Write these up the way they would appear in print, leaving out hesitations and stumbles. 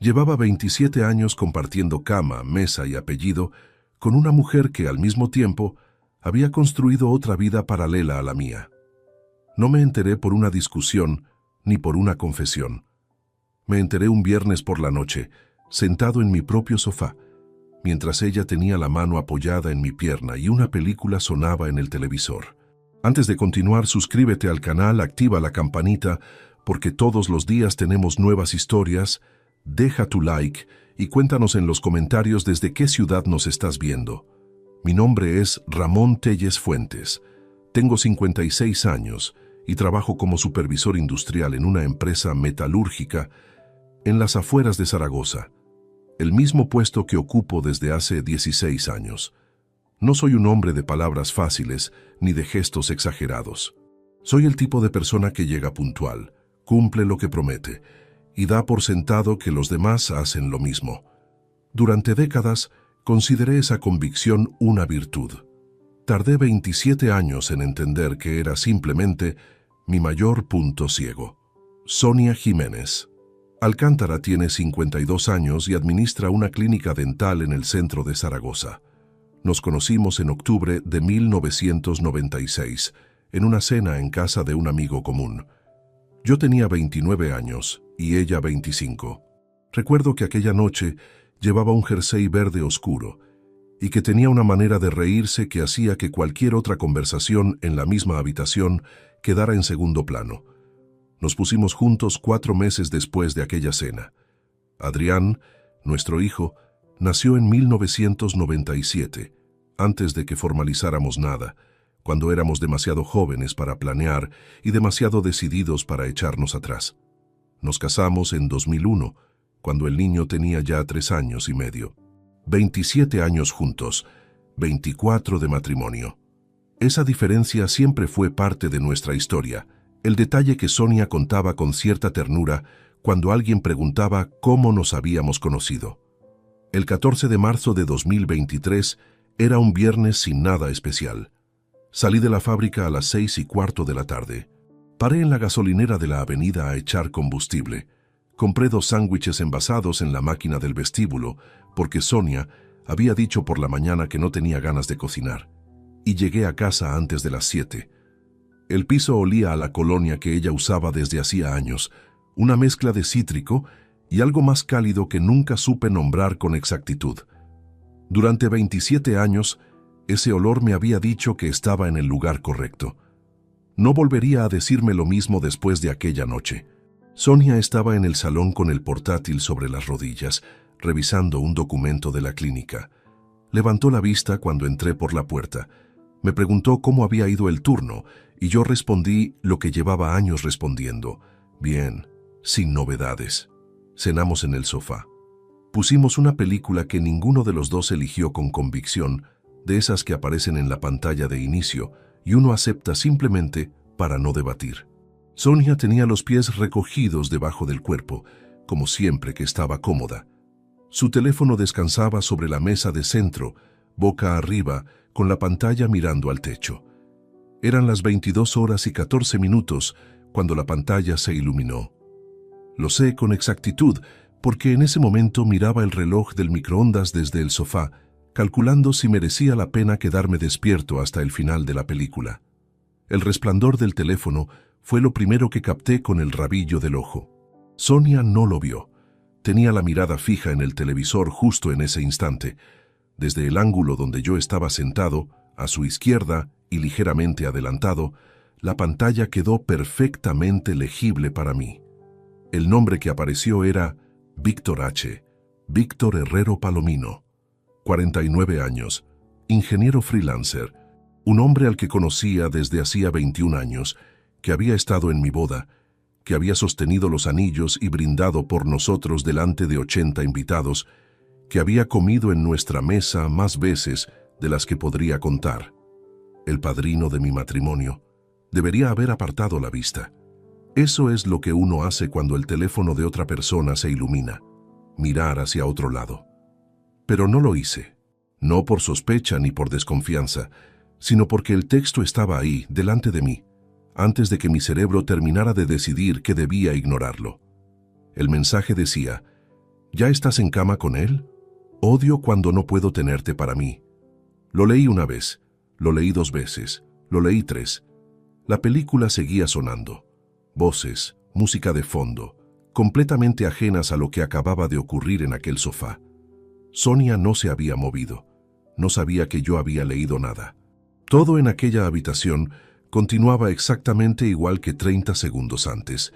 Llevaba 27 años compartiendo cama, mesa y apellido con una mujer que al mismo tiempo había construido otra vida paralela a la mía. No me enteré por una discusión ni por una confesión. Me enteré un viernes por la noche, sentado en mi propio sofá, mientras ella tenía la mano apoyada en mi pierna y una película sonaba en el televisor. Antes de continuar, suscríbete al canal, activa la campanita, porque todos los días tenemos nuevas historias. Deja tu like y cuéntanos en los comentarios desde qué ciudad nos estás viendo. Mi nombre es Ramón Telles Fuentes. Tengo 56 años y trabajo como supervisor industrial en una empresa metalúrgica en las afueras de Zaragoza, el mismo puesto que ocupo desde hace 16 años. No soy un hombre de palabras fáciles ni de gestos exagerados. Soy el tipo de persona que llega puntual, cumple lo que promete y da por sentado que los demás hacen lo mismo. Durante décadas consideré esa convicción una virtud. Tardé 27 años en entender que era simplemente mi mayor punto ciego. Sonia Jiménez. Alcántara tiene 52 años y administra una clínica dental en el centro de Zaragoza. Nos conocimos en octubre de 1996, en una cena en casa de un amigo común. Yo tenía 29 años y ella 25. Recuerdo que aquella noche llevaba un jersey verde oscuro y que tenía una manera de reírse que hacía que cualquier otra conversación en la misma habitación quedara en segundo plano. Nos pusimos juntos 4 meses después de aquella cena. Adrián, nuestro hijo, nació en 1997, antes de que formalizáramos nada, cuando éramos demasiado jóvenes para planear y demasiado decididos para echarnos atrás. Nos casamos en 2001, cuando el niño tenía ya 3 años y medio. 27 años juntos, 24 de matrimonio. Esa diferencia siempre fue parte de nuestra historia, el detalle que Sonia contaba con cierta ternura cuando alguien preguntaba cómo nos habíamos conocido. El 14 de marzo de 2023 era un viernes sin nada especial. Salí de la fábrica a las 6:15 de la tarde. Paré en la gasolinera de la avenida a echar combustible. Compré 2 sándwiches envasados en la máquina del vestíbulo porque Sonia había dicho por la mañana que no tenía ganas de cocinar. Y llegué a casa antes de las 7. El piso olía a la colonia que ella usaba desde hacía años, una mezcla de cítrico y algo más cálido que nunca supe nombrar con exactitud. Durante 27 años, ese olor me había dicho que estaba en el lugar correcto. No volvería a decirme lo mismo después de aquella noche. Sonia estaba en el salón con el portátil sobre las rodillas, revisando un documento de la clínica. Levantó la vista cuando entré por la puerta. Me preguntó cómo había ido el turno y yo respondí lo que llevaba años respondiendo. Bien, sin novedades. Cenamos en el sofá. Pusimos una película que ninguno de los dos eligió con convicción, de esas que aparecen en la pantalla de inicio y uno acepta simplemente para no debatir. Sonia tenía los pies recogidos debajo del cuerpo, como siempre que estaba cómoda. Su teléfono descansaba sobre la mesa de centro, boca arriba, con la pantalla mirando al techo. Eran las 22:14 cuando la pantalla se iluminó. Lo sé con exactitud porque en ese momento miraba el reloj del microondas desde el sofá, calculando si merecía la pena quedarme despierto hasta el final de la película. El resplandor del teléfono fue lo primero que capté con el rabillo del ojo. Sonia no lo vio. Tenía la mirada fija en el televisor justo en ese instante. Desde el ángulo donde yo estaba sentado, a su izquierda y ligeramente adelantado, la pantalla quedó perfectamente legible para mí. El nombre que apareció era Víctor H. Víctor Herrero Palomino, 49 años, ingeniero freelancer, un hombre al que conocía desde hacía 21 años, que había estado en mi boda, que había sostenido los anillos y brindado por nosotros delante de 80 invitados, que había comido en nuestra mesa más veces de las que podría contar. El padrino de mi matrimonio. Debería haber apartado la vista. Eso es lo que uno hace cuando el teléfono de otra persona se ilumina, mirar hacia otro lado. Pero no lo hice, no por sospecha ni por desconfianza, sino porque el texto estaba ahí, delante de mí, antes de que mi cerebro terminara de decidir que debía ignorarlo. El mensaje decía: ¿Ya estás en cama con él? Odio cuando no puedo tenerte para mí. Lo leí una vez, lo leí 2 veces, lo leí 3. La película seguía sonando. Voces, música de fondo, completamente ajenas a lo que acababa de ocurrir en aquel sofá. Sonia no se había movido. No sabía que yo había leído nada. Todo en aquella habitación continuaba exactamente igual que 30 segundos antes,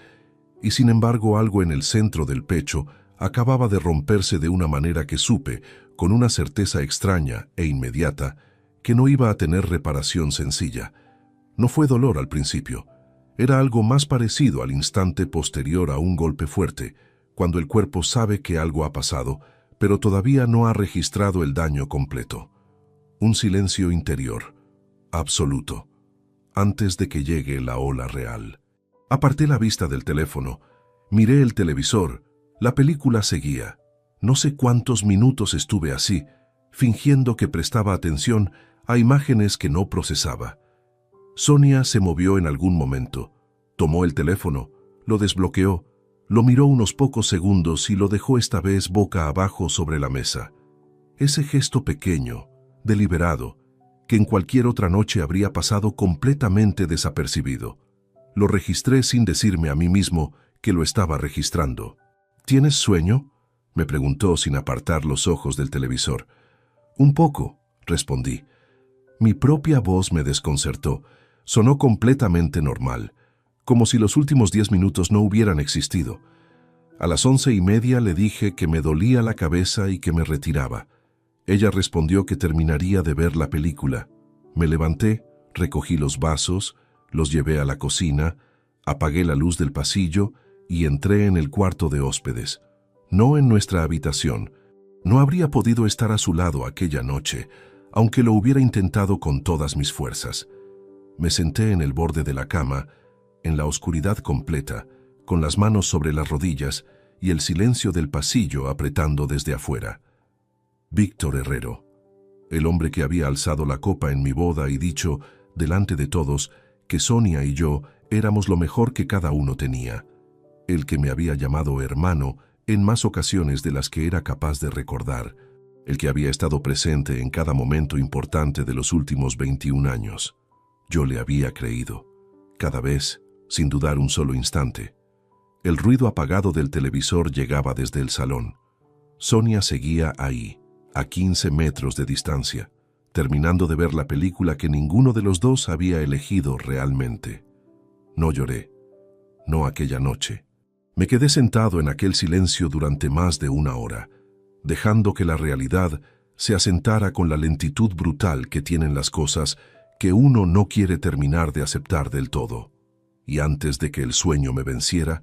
y sin embargo algo en el centro del pecho acababa de romperse de una manera que supe, con una certeza extraña e inmediata, que no iba a tener reparación sencilla. No fue dolor al principio. Era algo más parecido al instante posterior a un golpe fuerte, cuando el cuerpo sabe que algo ha pasado, pero todavía no ha registrado el daño completo. Un silencio interior, absoluto, antes de que llegue la ola real. Aparté la vista del teléfono, miré el televisor, la película seguía. No sé cuántos minutos estuve así, fingiendo que prestaba atención a imágenes que no procesaba. Sonia se movió en algún momento, tomó el teléfono, lo desbloqueó, lo miró unos pocos segundos y lo dejó esta vez boca abajo sobre la mesa. Ese gesto pequeño, deliberado, que en cualquier otra noche habría pasado completamente desapercibido. Lo registré sin decirme a mí mismo que lo estaba registrando. ¿Tienes sueño?, me preguntó sin apartar los ojos del televisor. Un poco, respondí. Mi propia voz me desconcertó. Sonó completamente normal, como si los últimos 10 minutos no hubieran existido. A las 11:30 le dije que me dolía la cabeza y que me retiraba. Ella respondió que terminaría de ver la película. Me levanté, recogí los vasos, los llevé a la cocina, apagué la luz del pasillo y entré en el cuarto de hóspedes. No en nuestra habitación. No habría podido estar a su lado aquella noche, aunque lo hubiera intentado con todas mis fuerzas. Me senté en el borde de la cama, en la oscuridad completa, con las manos sobre las rodillas y el silencio del pasillo apretando desde afuera. Víctor Herrero, el hombre que había alzado la copa en mi boda y dicho, delante de todos, que Sonia y yo éramos lo mejor que cada uno tenía. El que me había llamado hermano en más ocasiones de las que era capaz de recordar, el que había estado presente en cada momento importante de los últimos 21 años. Yo le había creído, cada vez, sin dudar un solo instante. El ruido apagado del televisor llegaba desde el salón. Sonia seguía ahí, a 15 metros de distancia, terminando de ver la película que ninguno de los dos había elegido realmente. No lloré, no aquella noche. Me quedé sentado en aquel silencio durante más de 1 hora, dejando que la realidad se asentara con la lentitud brutal que tienen las cosas que uno no quiere terminar de aceptar del todo. Y antes de que el sueño me venciera,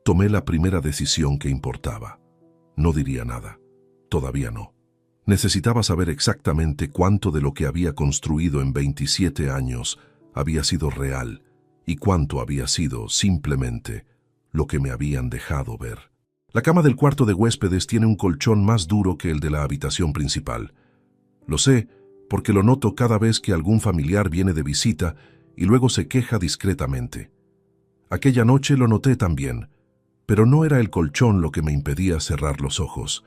tomé la primera decisión que importaba. No diría nada. Todavía no. Necesitaba saber exactamente cuánto de lo que había construido en 27 años había sido real y cuánto había sido simplemente lo que me habían dejado ver. La cama del cuarto de huéspedes tiene un colchón más duro que el de la habitación principal. Lo sé porque lo noto cada vez que algún familiar viene de visita y luego se queja discretamente. Aquella noche lo noté también, pero no era el colchón lo que me impedía cerrar los ojos.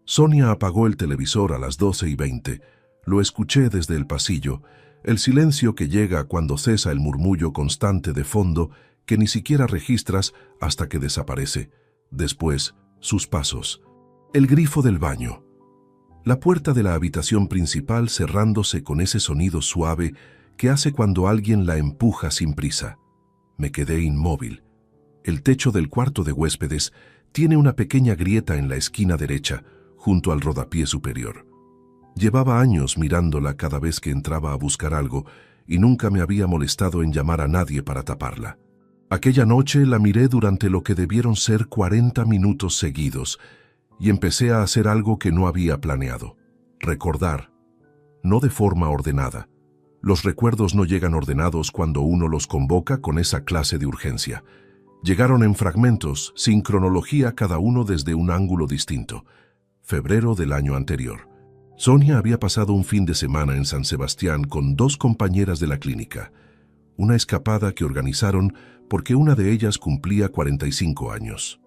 Sonia apagó el televisor a las 12:20. Lo escuché desde el pasillo, el silencio que llega cuando cesa el murmullo constante de fondo que ni siquiera registras hasta que desaparece. Después, sus pasos. El grifo del baño. La puerta de la habitación principal cerrándose con ese sonido suave que hace cuando alguien la empuja sin prisa. Me quedé inmóvil. El techo del cuarto de huéspedes tiene una pequeña grieta en la esquina derecha, junto al rodapié superior. Llevaba años mirándola cada vez que entraba a buscar algo y nunca me había molestado en llamar a nadie para taparla. Aquella noche la miré durante lo que debieron ser 40 minutos seguidos y empecé a hacer algo que no había planeado. Recordar. No de forma ordenada. Los recuerdos no llegan ordenados cuando uno los convoca con esa clase de urgencia. Llegaron en fragmentos, sin cronología, cada uno desde un ángulo distinto. Febrero del año anterior. Sonia había pasado un fin de semana en San Sebastián con 2 compañeras de la clínica. Una escapada que organizaron porque una de ellas cumplía 45 años.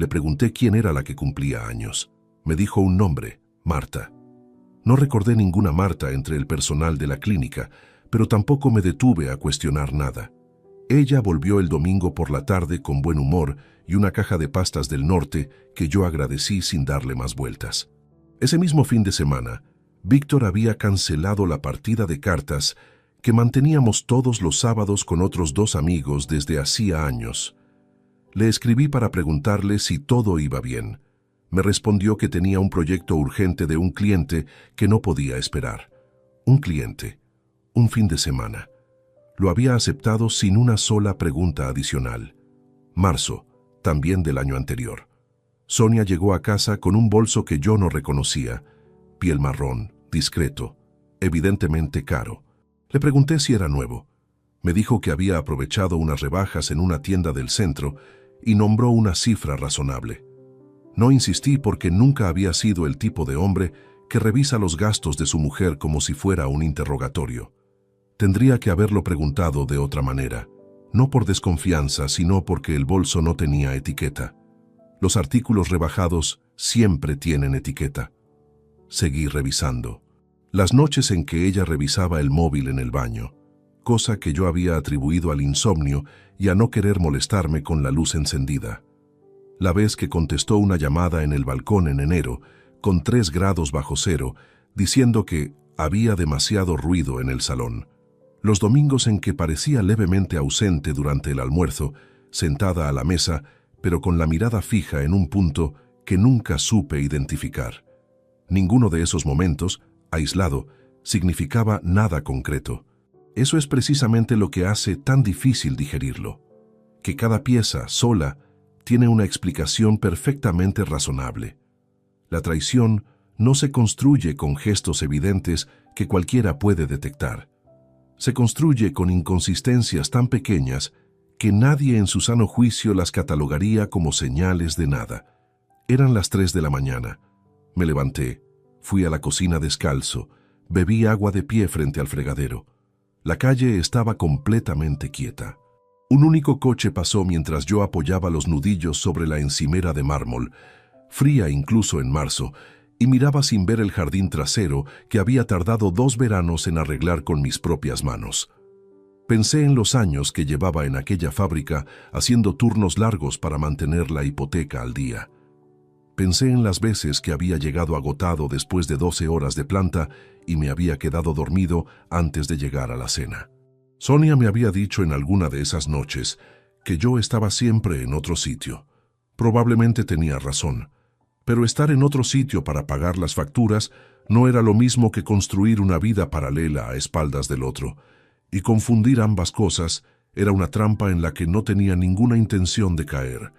Le pregunté quién era la que cumplía años. Me dijo un nombre, Marta. No recordé ninguna Marta entre el personal de la clínica, pero tampoco me detuve a cuestionar nada. Ella volvió el domingo por la tarde con buen humor y una caja de pastas del norte que yo agradecí sin darle más vueltas. Ese mismo fin de semana, Víctor había cancelado la partida de cartas que manteníamos todos los sábados con otros 2 amigos desde hacía años. Le escribí para preguntarle si todo iba bien. Me respondió que tenía un proyecto urgente de un cliente que no podía esperar. Un cliente. Un fin de semana. Lo había aceptado sin una sola pregunta adicional. Marzo, también del año anterior. Sonia llegó a casa con un bolso que yo no reconocía. Piel marrón, discreto, evidentemente caro. Le pregunté si era nuevo. Me dijo que había aprovechado unas rebajas en una tienda del centro y nombró una cifra razonable. No insistí porque nunca había sido el tipo de hombre que revisa los gastos de su mujer como si fuera un interrogatorio. Tendría que haberlo preguntado de otra manera, no por desconfianza, sino porque el bolso no tenía etiqueta. Los artículos rebajados siempre tienen etiqueta. Seguí revisando. Las noches en que ella revisaba el móvil en el baño, cosa que yo había atribuido al insomnio y a no querer molestarme con la luz encendida. La vez que contestó una llamada en el balcón en enero, con 3 grados bajo cero, diciendo que había demasiado ruido en el salón. Los domingos en que parecía levemente ausente durante el almuerzo, sentada a la mesa, pero con la mirada fija en un punto que nunca supe identificar. Ninguno de esos momentos, aislado, significaba nada concreto. Eso es precisamente lo que hace tan difícil digerirlo. Que cada pieza, sola, tiene una explicación perfectamente razonable. La traición no se construye con gestos evidentes que cualquiera puede detectar. Se construye con inconsistencias tan pequeñas que nadie en su sano juicio las catalogaría como señales de nada. Eran las 3 de la mañana. Me levanté, fui a la cocina descalzo, bebí agua de pie frente al fregadero. La calle estaba completamente quieta. Un único coche pasó mientras yo apoyaba los nudillos sobre la encimera de mármol, fría incluso en marzo, y miraba sin ver el jardín trasero que había tardado 2 veranos en arreglar con mis propias manos. Pensé en los años que llevaba en aquella fábrica haciendo turnos largos para mantener la hipoteca al día. Pensé en las veces que había llegado agotado después de 12 horas de planta y me había quedado dormido antes de llegar a la cena. Sonia me había dicho en alguna de esas noches que yo estaba siempre en otro sitio. Probablemente tenía razón, pero estar en otro sitio para pagar las facturas no era lo mismo que construir una vida paralela a espaldas del otro, y confundir ambas cosas era una trampa en la que no tenía ninguna intención de caer.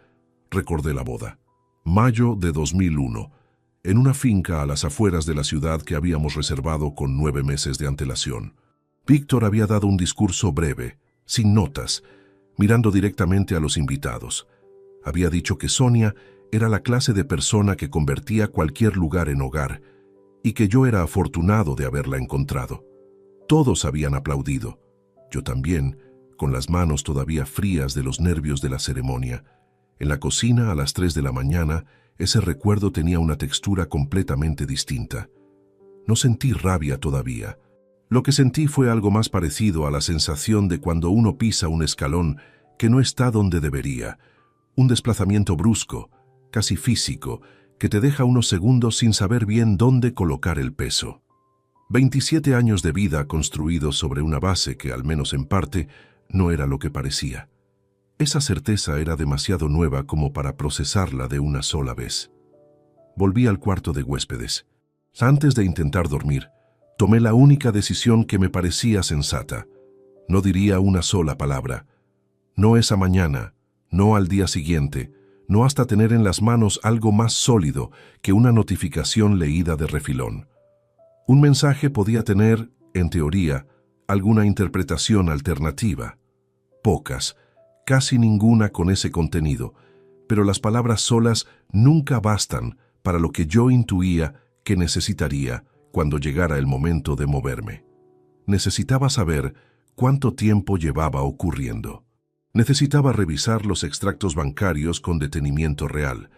Recordé la boda. Mayo de 2001, en una finca a las afueras de la ciudad que habíamos reservado con 9 meses de antelación. Víctor había dado un discurso breve, sin notas, mirando directamente a los invitados. Había dicho que Sonia era la clase de persona que convertía cualquier lugar en hogar, y que yo era afortunado de haberla encontrado. Todos habían aplaudido. Yo también, con las manos todavía frías de los nervios de la ceremonia. En la cocina a las 3 de la mañana, ese recuerdo tenía una textura completamente distinta. No sentí rabia todavía. Lo que sentí fue algo más parecido a la sensación de cuando uno pisa un escalón que no está donde debería. Un desplazamiento brusco, casi físico, que te deja unos segundos sin saber bien dónde colocar el peso. 27 años de vida construidos sobre una base que, al menos en parte, no era lo que parecía. Esa certeza era demasiado nueva como para procesarla de una sola vez. Volví al cuarto de huéspedes. Antes de intentar dormir, tomé la única decisión que me parecía sensata. No diría una sola palabra. No esa mañana, no al día siguiente, no hasta tener en las manos algo más sólido que una notificación leída de refilón. Un mensaje podía tener, en teoría, alguna interpretación alternativa. Pocas, casi ninguna con ese contenido, pero las palabras solas nunca bastan para lo que yo intuía que necesitaría cuando llegara el momento de moverme. Necesitaba saber cuánto tiempo llevaba ocurriendo. Necesitaba revisar los extractos bancarios con detenimiento real,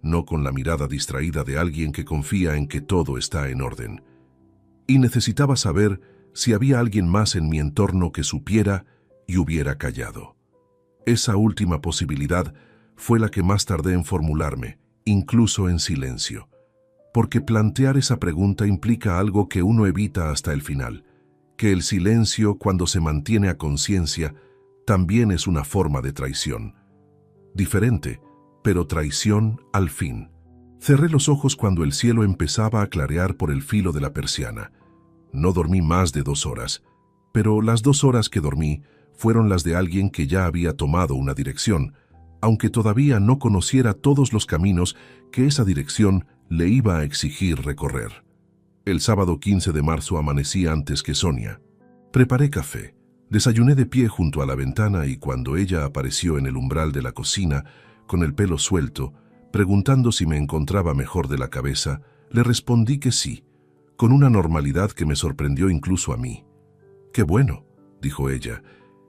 no con la mirada distraída de alguien que confía en que todo está en orden. Y necesitaba saber si había alguien más en mi entorno que supiera y hubiera callado. Esa última posibilidad fue la que más tardé en formularme, incluso en silencio, porque plantear esa pregunta implica algo que uno evita hasta el final, que el silencio, cuando se mantiene a conciencia, también es una forma de traición. Diferente, pero traición al fin. Cerré los ojos cuando el cielo empezaba a clarear por el filo de la persiana. No dormí más de 2 horas, pero las 2 horas que dormí fueron las de alguien que ya había tomado una dirección, aunque todavía no conociera todos los caminos que esa dirección le iba a exigir recorrer. El sábado 15 de marzo amanecí antes que Sonia. Preparé café, desayuné de pie junto a la ventana y cuando ella apareció en el umbral de la cocina, con el pelo suelto, preguntando si me encontraba mejor de la cabeza, le respondí que sí, con una normalidad que me sorprendió incluso a mí. «Qué bueno», dijo ella,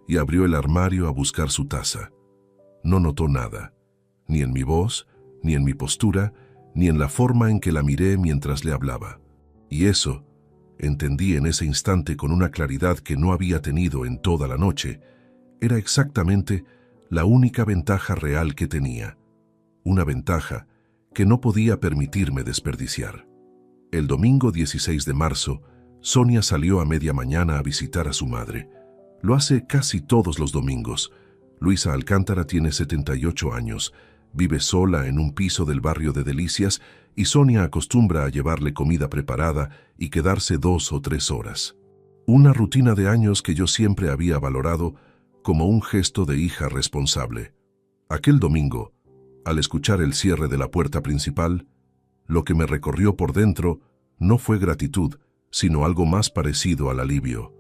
y abrió el armario a buscar su taza. No notó nada, ni en mi voz, ni en mi postura, ni en la forma en que la miré mientras le hablaba. Y eso, entendí en ese instante con una claridad que no había tenido en toda la noche, era exactamente la única ventaja real que tenía. Una ventaja que no podía permitirme desperdiciar. El domingo 16 de marzo, Sonia salió a media mañana a visitar a su madre. Lo hace casi todos los domingos. Luisa Alcántara tiene 78 años, vive sola en un piso del barrio de Delicias y Sonia acostumbra a llevarle comida preparada y quedarse 2 o 3 horas. Una rutina de años que yo siempre había valorado como un gesto de hija responsable. Aquel domingo, al escuchar el cierre de la puerta principal, lo que me recorrió por dentro no fue gratitud, sino algo más parecido al alivio.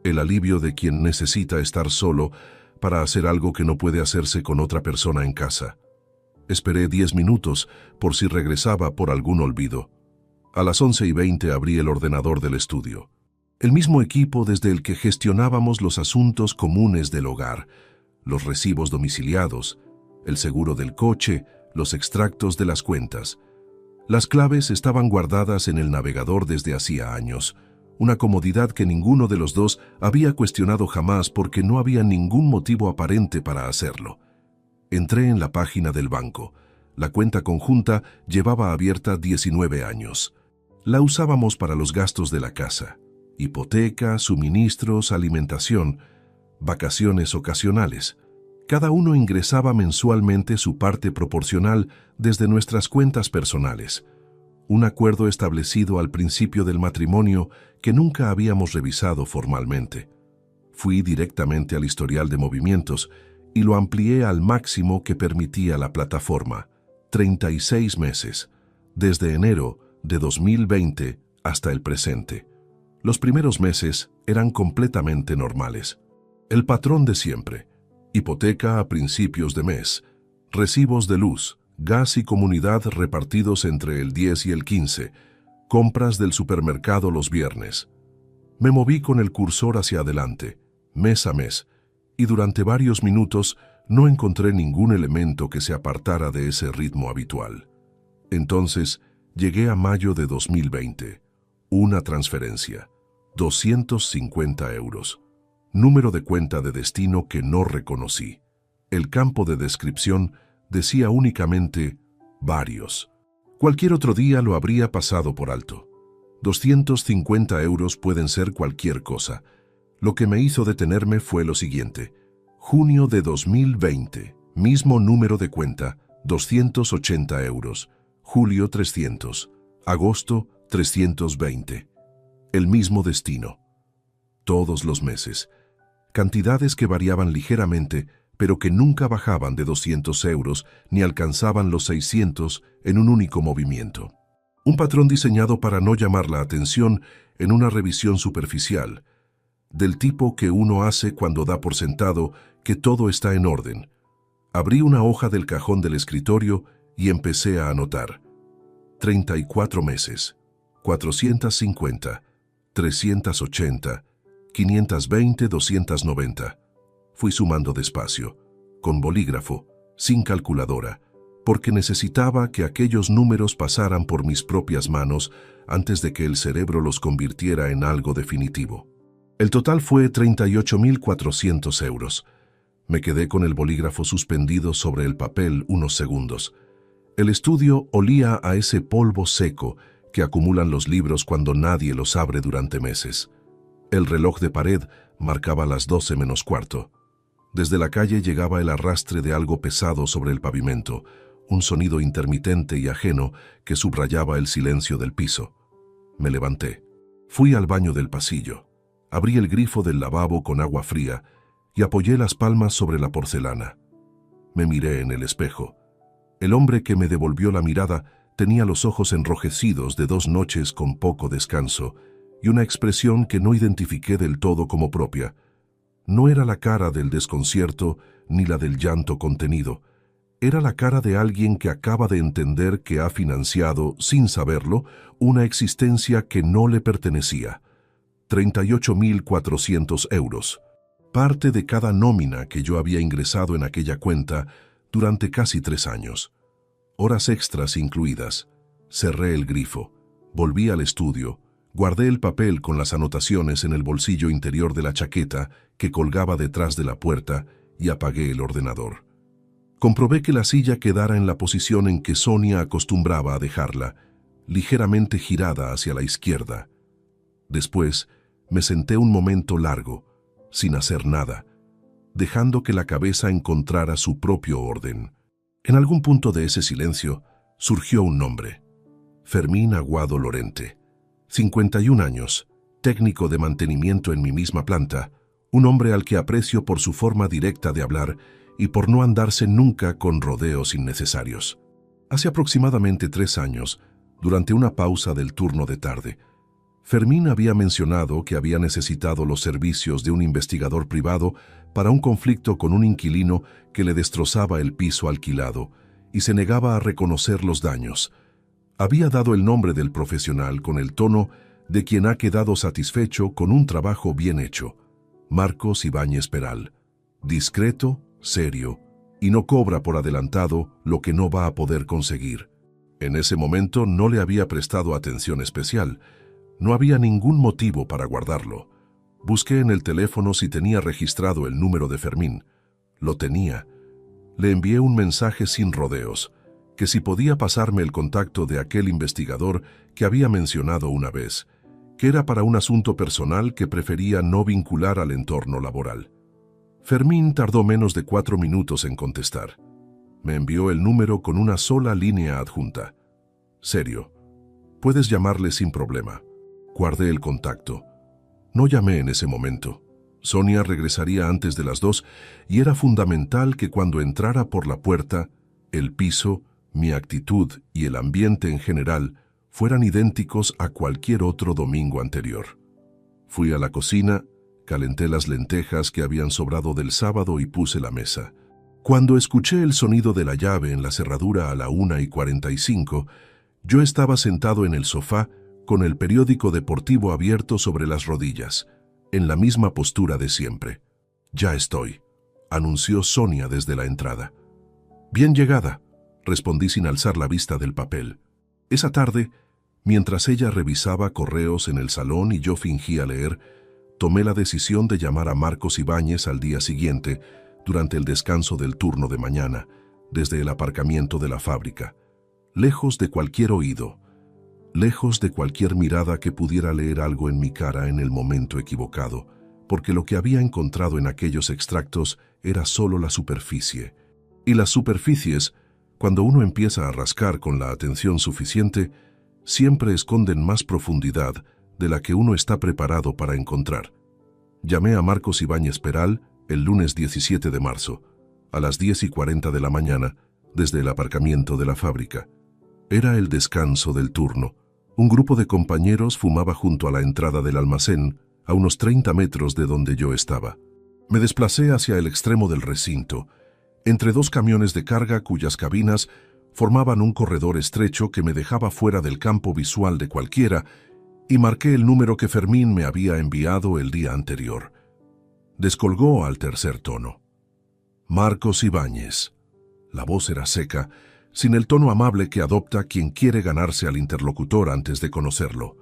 El alivio de quien necesita estar solo para hacer algo que no puede hacerse con otra persona en casa. Esperé 10 minutos por si regresaba por algún olvido. A las 11:20 abrí el ordenador del estudio. El mismo equipo desde el que gestionábamos los asuntos comunes del hogar, los recibos domiciliados, el seguro del coche, los extractos de las cuentas. Las claves estaban guardadas en el navegador desde hacía años, una comodidad que ninguno de los dos había cuestionado jamás porque no había ningún motivo aparente para hacerlo. Entré en la página del banco. La cuenta conjunta llevaba abierta 19 años. La usábamos para los gastos de la casa: hipoteca, suministros, alimentación, vacaciones ocasionales. Cada uno ingresaba mensualmente su parte proporcional desde nuestras cuentas personales. Un acuerdo establecido al principio del matrimonio que nunca habíamos revisado formalmente. Fui directamente al historial de movimientos y lo amplié al máximo que permitía la plataforma: 36 meses, desde enero de 2020 hasta el presente. Los primeros meses eran completamente normales. El patrón de siempre: hipoteca a principios de mes, recibos de luz, gas y comunidad repartidos entre el 10 y el 15, compras del supermercado los viernes. Me moví con el cursor hacia adelante, mes a mes, y durante varios minutos no encontré ningún elemento que se apartara de ese ritmo habitual. Entonces llegué a mayo de 2020. Una transferencia: 250 euros. Número de cuenta de destino que no reconocí. El campo de descripción decía únicamente varios. Cualquier otro día lo habría pasado por alto. 250 euros pueden ser cualquier cosa. Lo que me hizo detenerme fue lo siguiente: junio de 2020, mismo número de cuenta, 280 euros. Julio 300, agosto 320. El mismo destino. Todos los meses. Cantidades que variaban ligeramente, pero que nunca bajaban de 200 euros ni alcanzaban los 600 en un único movimiento. Un patrón diseñado para no llamar la atención en una revisión superficial, del tipo que uno hace cuando da por sentado que todo está en orden. Abrí una hoja del cajón del escritorio y empecé a anotar. 34 meses, 450, 380, 520, 290. Fui sumando despacio. con bolígrafo, sin calculadora, porque necesitaba que aquellos números pasaran por mis propias manos antes de que el cerebro los convirtiera en algo definitivo. El total fue 38.400 euros. Me quedé con el bolígrafo suspendido sobre el papel unos segundos. El estudio olía a ese polvo seco que acumulan los libros cuando nadie los abre durante meses. El reloj de pared marcaba las 12 menos cuarto. Desde la calle llegaba el arrastre de algo pesado sobre el pavimento, un sonido intermitente y ajeno que subrayaba el silencio del piso. Me levanté. Fui al baño del pasillo. Abrí el grifo del lavabo con agua fría y apoyé las palmas sobre la porcelana. Me miré en el espejo. El hombre que me devolvió la mirada tenía los ojos enrojecidos de 2 noches con poco descanso y una expresión que no identifiqué del todo como propia. No era la cara del desconcierto ni la del llanto contenido. Era la cara de alguien que acaba de entender que ha financiado, sin saberlo, una existencia que no le pertenecía. 38.400 euros. Parte de cada nómina que yo había ingresado en aquella cuenta durante casi 3 años. Horas extras incluidas. Cerré el grifo. Volví al estudio. Guardé el papel con las anotaciones en el bolsillo interior de la chaqueta que colgaba detrás de la puerta y apagué el ordenador. Comprobé que la silla quedara en la posición en que Sonia acostumbraba a dejarla, ligeramente girada hacia la izquierda. Después, me senté un momento largo, sin hacer nada, dejando que la cabeza encontrara su propio orden. En algún punto de ese silencio surgió un nombre: Fermín Aguado Lorente. 51 años, técnico de mantenimiento en mi misma planta, un hombre al que aprecio por su forma directa de hablar y por no andarse nunca con rodeos innecesarios. Hace aproximadamente 3 años, durante una pausa del turno de tarde, Fermín había mencionado que había necesitado los servicios de un investigador privado para un conflicto con un inquilino que le destrozaba el piso alquilado y se negaba a reconocer los daños. Había dado el nombre del profesional con el tono de quien ha quedado satisfecho con un trabajo bien hecho: Marcos Ibáñez Peral. Discreto, serio, y no cobra por adelantado lo que no va a poder conseguir. En ese momento no le había prestado atención especial. No había ningún motivo para guardarlo. Busqué en el teléfono si tenía registrado el número de Fermín. Lo tenía. Le envié un mensaje sin rodeos, que si podía pasarme el contacto de aquel investigador que había mencionado una vez, que era para un asunto personal que prefería no vincular al entorno laboral. Fermín tardó menos de 4 minutos en contestar. Me envió el número con una sola línea adjunta. Serio. Puedes llamarle sin problema. Guardé el contacto. No llamé en ese momento. Sonia regresaría antes de las 2 y era fundamental que cuando entrara por la puerta, el piso, mi actitud y el ambiente en general fueran idénticos a cualquier otro domingo anterior. Fui a la cocina, calenté las lentejas que habían sobrado del sábado y puse la mesa. Cuando escuché el sonido de la llave en la cerradura a la 1:45, yo estaba sentado en el sofá con el periódico deportivo abierto sobre las rodillas, en la misma postura de siempre. «Ya estoy», anunció Sonia desde la entrada. «Bien llegada», respondí sin alzar la vista del papel. Esa tarde, mientras ella revisaba correos en el salón y yo fingía leer, tomé la decisión de llamar a Marcos Ibáñez al día siguiente, durante el descanso del turno de mañana, desde el aparcamiento de la fábrica, lejos de cualquier oído, lejos de cualquier mirada que pudiera leer algo en mi cara en el momento equivocado, porque lo que había encontrado en aquellos extractos era solo la superficie. Y las superficies, cuando uno empieza a rascar con la atención suficiente, siempre esconden más profundidad de la que uno está preparado para encontrar. Llamé a Marcos Ibáñez Peral el lunes 17 de marzo, a las 10:40 de la mañana, desde el aparcamiento de la fábrica. Era el descanso del turno. Un grupo de compañeros fumaba junto a la entrada del almacén, a unos 30 metros de donde yo estaba. Me desplacé hacia el extremo del recinto, entre 2 camiones de carga cuyas cabinas formaban un corredor estrecho que me dejaba fuera del campo visual de cualquiera, y marqué el número que Fermín me había enviado el día anterior. Descolgó al tercer tono. Marcos Ibáñez. La voz era seca, sin el tono amable que adopta quien quiere ganarse al interlocutor antes de conocerlo.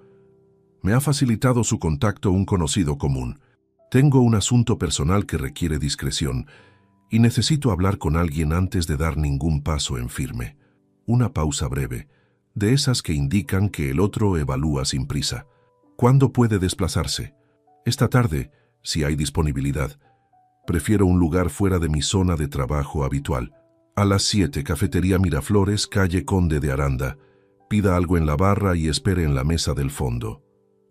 Me ha facilitado su contacto un conocido común. Tengo un asunto personal que requiere discreción y necesito hablar con alguien antes de dar ningún paso en firme. Una pausa breve, de esas que indican que el otro evalúa sin prisa. ¿Cuándo puede desplazarse? Esta tarde, si hay disponibilidad. Prefiero un lugar fuera de mi zona de trabajo habitual. A las 7, Cafetería Miraflores, calle Conde de Aranda. Pida algo en la barra y espere en la mesa del fondo.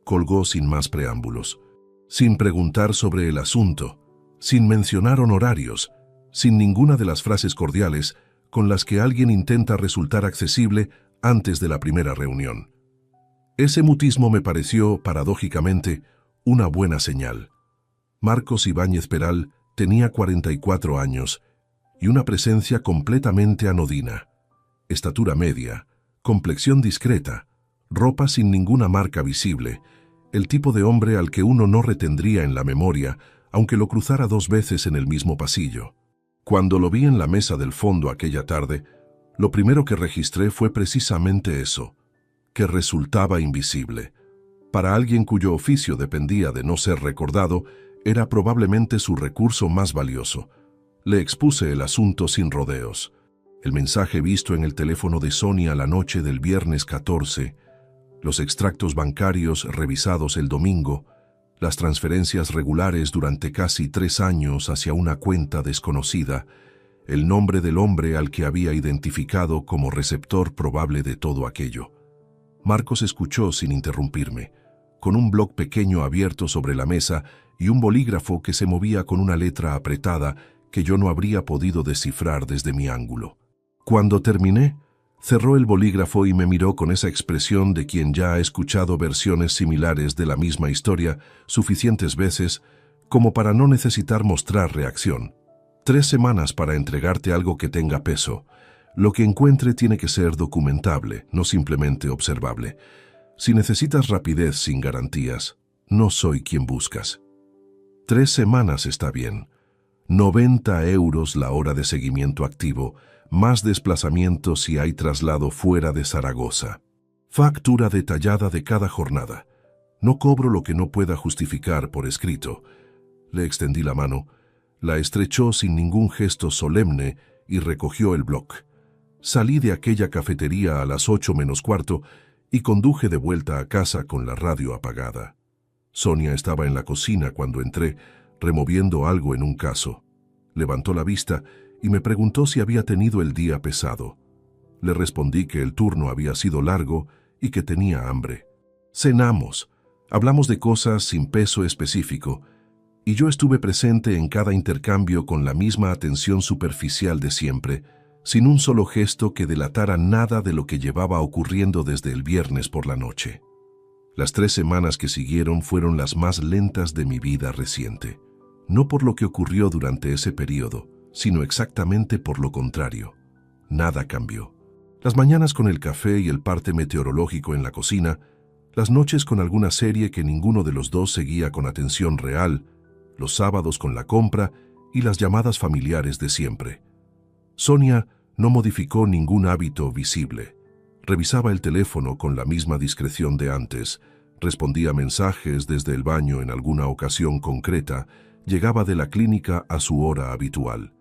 Colgó sin más preámbulos. Sin preguntar sobre el asunto, sin mencionar honorarios, sin ninguna de las frases cordiales con las que alguien intenta resultar accesible antes de la primera reunión. Ese mutismo me pareció, paradójicamente, una buena señal. Marcos Ibáñez Peral tenía 44 años y una presencia completamente anodina. Estatura media, complexión discreta, ropa sin ninguna marca visible, el tipo de hombre al que uno no retendría en la memoria, aunque lo cruzara 2 veces en el mismo pasillo. Cuando lo vi en la mesa del fondo aquella tarde, lo primero que registré fue precisamente eso, que resultaba invisible. Para alguien cuyo oficio dependía de no ser recordado, era probablemente su recurso más valioso. Le expuse el asunto sin rodeos. El mensaje visto en el teléfono de Sonia la noche del viernes 14, los extractos bancarios revisados el domingo, las transferencias regulares durante casi 3 años hacia una cuenta desconocida, el nombre del hombre al que había identificado como receptor probable de todo aquello. Marcos escuchó sin interrumpirme, con un bloc pequeño abierto sobre la mesa y un bolígrafo que se movía con una letra apretada que yo no habría podido descifrar desde mi ángulo. Cuando terminé, cerró el bolígrafo y me miró con esa expresión de quien ya ha escuchado versiones similares de la misma historia suficientes veces como para no necesitar mostrar reacción. 3 semanas para entregarte algo que tenga peso. Lo que encuentre tiene que ser documentable, no simplemente observable. Si necesitas rapidez sin garantías, no soy quien buscas. 3 semanas está bien. 90 euros la hora de seguimiento activo, más desplazamiento si hay traslado fuera de Zaragoza. Factura detallada de cada jornada. No cobro lo que no pueda justificar por escrito. Le extendí la mano, la estrechó sin ningún gesto solemne y recogió el bloc. Salí de aquella cafetería a las 8 menos cuarto y conduje de vuelta a casa con la radio apagada. Sonia estaba en la cocina cuando entré, removiendo algo en un caso. Levantó la vista y me preguntó si había tenido el día pesado. Le respondí que el turno había sido largo y que tenía hambre. Cenamos, hablamos de cosas sin peso específico, y yo estuve presente en cada intercambio con la misma atención superficial de siempre, sin un solo gesto que delatara nada de lo que llevaba ocurriendo desde el viernes por la noche. Las 3 semanas que siguieron fueron las más lentas de mi vida reciente, no por lo que ocurrió durante ese periodo, sino exactamente por lo contrario. Nada cambió. Las mañanas con el café y el parte meteorológico en la cocina, las noches con alguna serie que ninguno de los dos seguía con atención real, los sábados con la compra y las llamadas familiares de siempre. Sonia no modificó ningún hábito visible. Revisaba el teléfono con la misma discreción de antes, respondía mensajes desde el baño en alguna ocasión concreta, llegaba de la clínica a su hora habitual.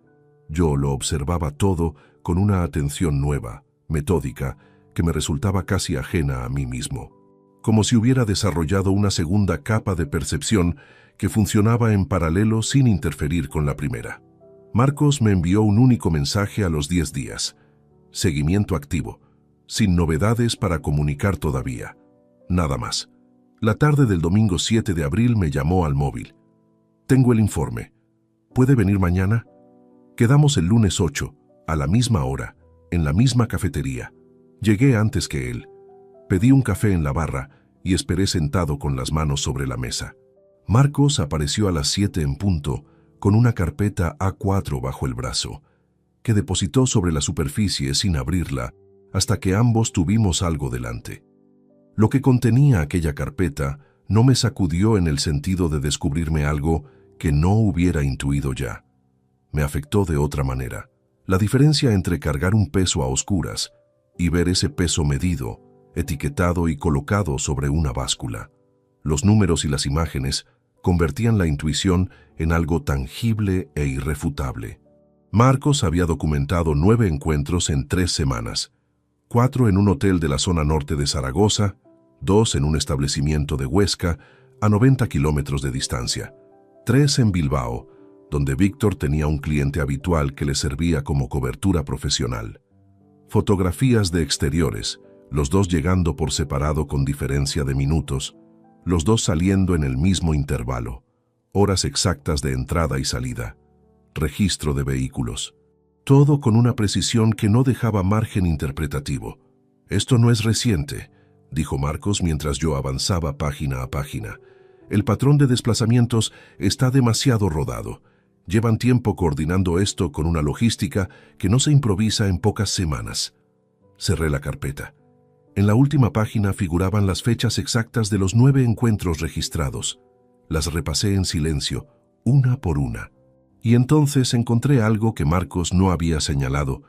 Yo lo observaba todo con una atención nueva, metódica, que me resultaba casi ajena a mí mismo, como si hubiera desarrollado una segunda capa de percepción que funcionaba en paralelo sin interferir con la primera. Marcos me envió un único mensaje a los 10 días. Seguimiento activo, sin novedades para comunicar todavía. Nada más. La tarde del domingo 7 de abril me llamó al móvil. Tengo el informe. ¿Puede venir mañana? Quedamos el lunes 8, a la misma hora, en la misma cafetería. Llegué antes que él. Pedí un café en la barra y esperé sentado con las manos sobre la mesa. Marcos apareció a las 7 en punto, con una carpeta A4 bajo el brazo, que depositó sobre la superficie sin abrirla hasta que ambos tuvimos algo delante. Lo que contenía aquella carpeta no me sacudió en el sentido de descubrirme algo que no hubiera intuido ya. me afectó de otra manera. La diferencia entre cargar un peso a oscuras y ver ese peso medido, etiquetado y colocado sobre una báscula. Los números y las imágenes convertían la intuición en algo tangible e irrefutable. Marcos había documentado 9 encuentros en 3 semanas, 4 en un hotel de la zona norte de Zaragoza, 2 en un establecimiento de Huesca, a 90 kilómetros de distancia, 3 en Bilbao, donde Víctor tenía un cliente habitual que le servía como cobertura profesional. Fotografías de exteriores, los dos llegando por separado con diferencia de minutos, los dos saliendo en el mismo intervalo, horas exactas de entrada y salida, registro de vehículos. Todo con una precisión que no dejaba margen interpretativo. «Esto no es reciente», dijo Marcos mientras yo avanzaba página a página. «El patrón de desplazamientos está demasiado rodado. Llevan tiempo coordinando esto con una logística que no se improvisa en pocas semanas». Cerré la carpeta. En la última página figuraban las fechas exactas de los 9 encuentros registrados. Las repasé en silencio, una por una. Y entonces encontré algo que Marcos no había señalado,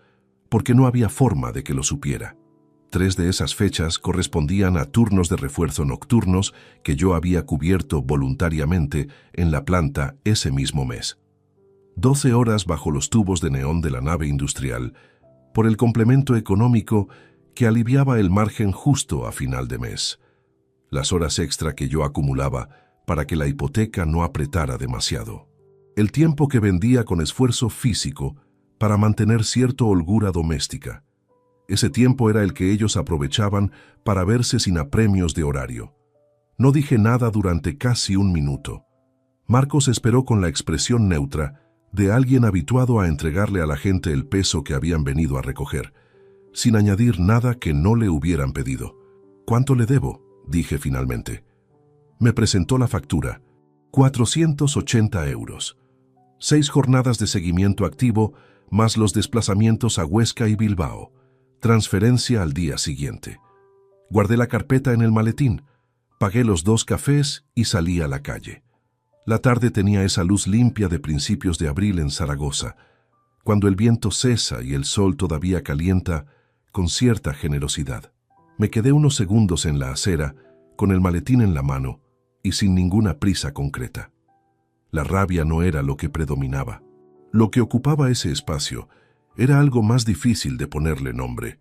porque no había forma de que lo supiera. 3 de esas fechas correspondían a turnos de refuerzo nocturnos que yo había cubierto voluntariamente en la planta ese mismo mes. 12 horas bajo los tubos de neón de la nave industrial, por el complemento económico que aliviaba el margen justo a final de mes. Las horas extra que yo acumulaba para que la hipoteca no apretara demasiado. El tiempo que vendía con esfuerzo físico para mantener cierta holgura doméstica. Ese tiempo era el que ellos aprovechaban para verse sin apremios de horario. No dije nada durante casi un minuto. Marcos esperó con la expresión neutra de alguien habituado a entregarle a la gente el peso que habían venido a recoger, sin añadir nada que no le hubieran pedido. «¿Cuánto le debo?», dije finalmente. Me presentó la factura. 480 euros. 6 jornadas de seguimiento activo, más los desplazamientos a Huesca y Bilbao. Transferencia al día siguiente. Guardé la carpeta en el maletín, pagué los 2 cafés y salí a la calle. La tarde tenía esa luz limpia de principios de abril en Zaragoza, cuando el viento cesa y el sol todavía calienta con cierta generosidad. Me quedé unos segundos en la acera, con el maletín en la mano y sin ninguna prisa concreta. La rabia no era lo que predominaba. Lo que ocupaba ese espacio era algo más difícil de ponerle nombre,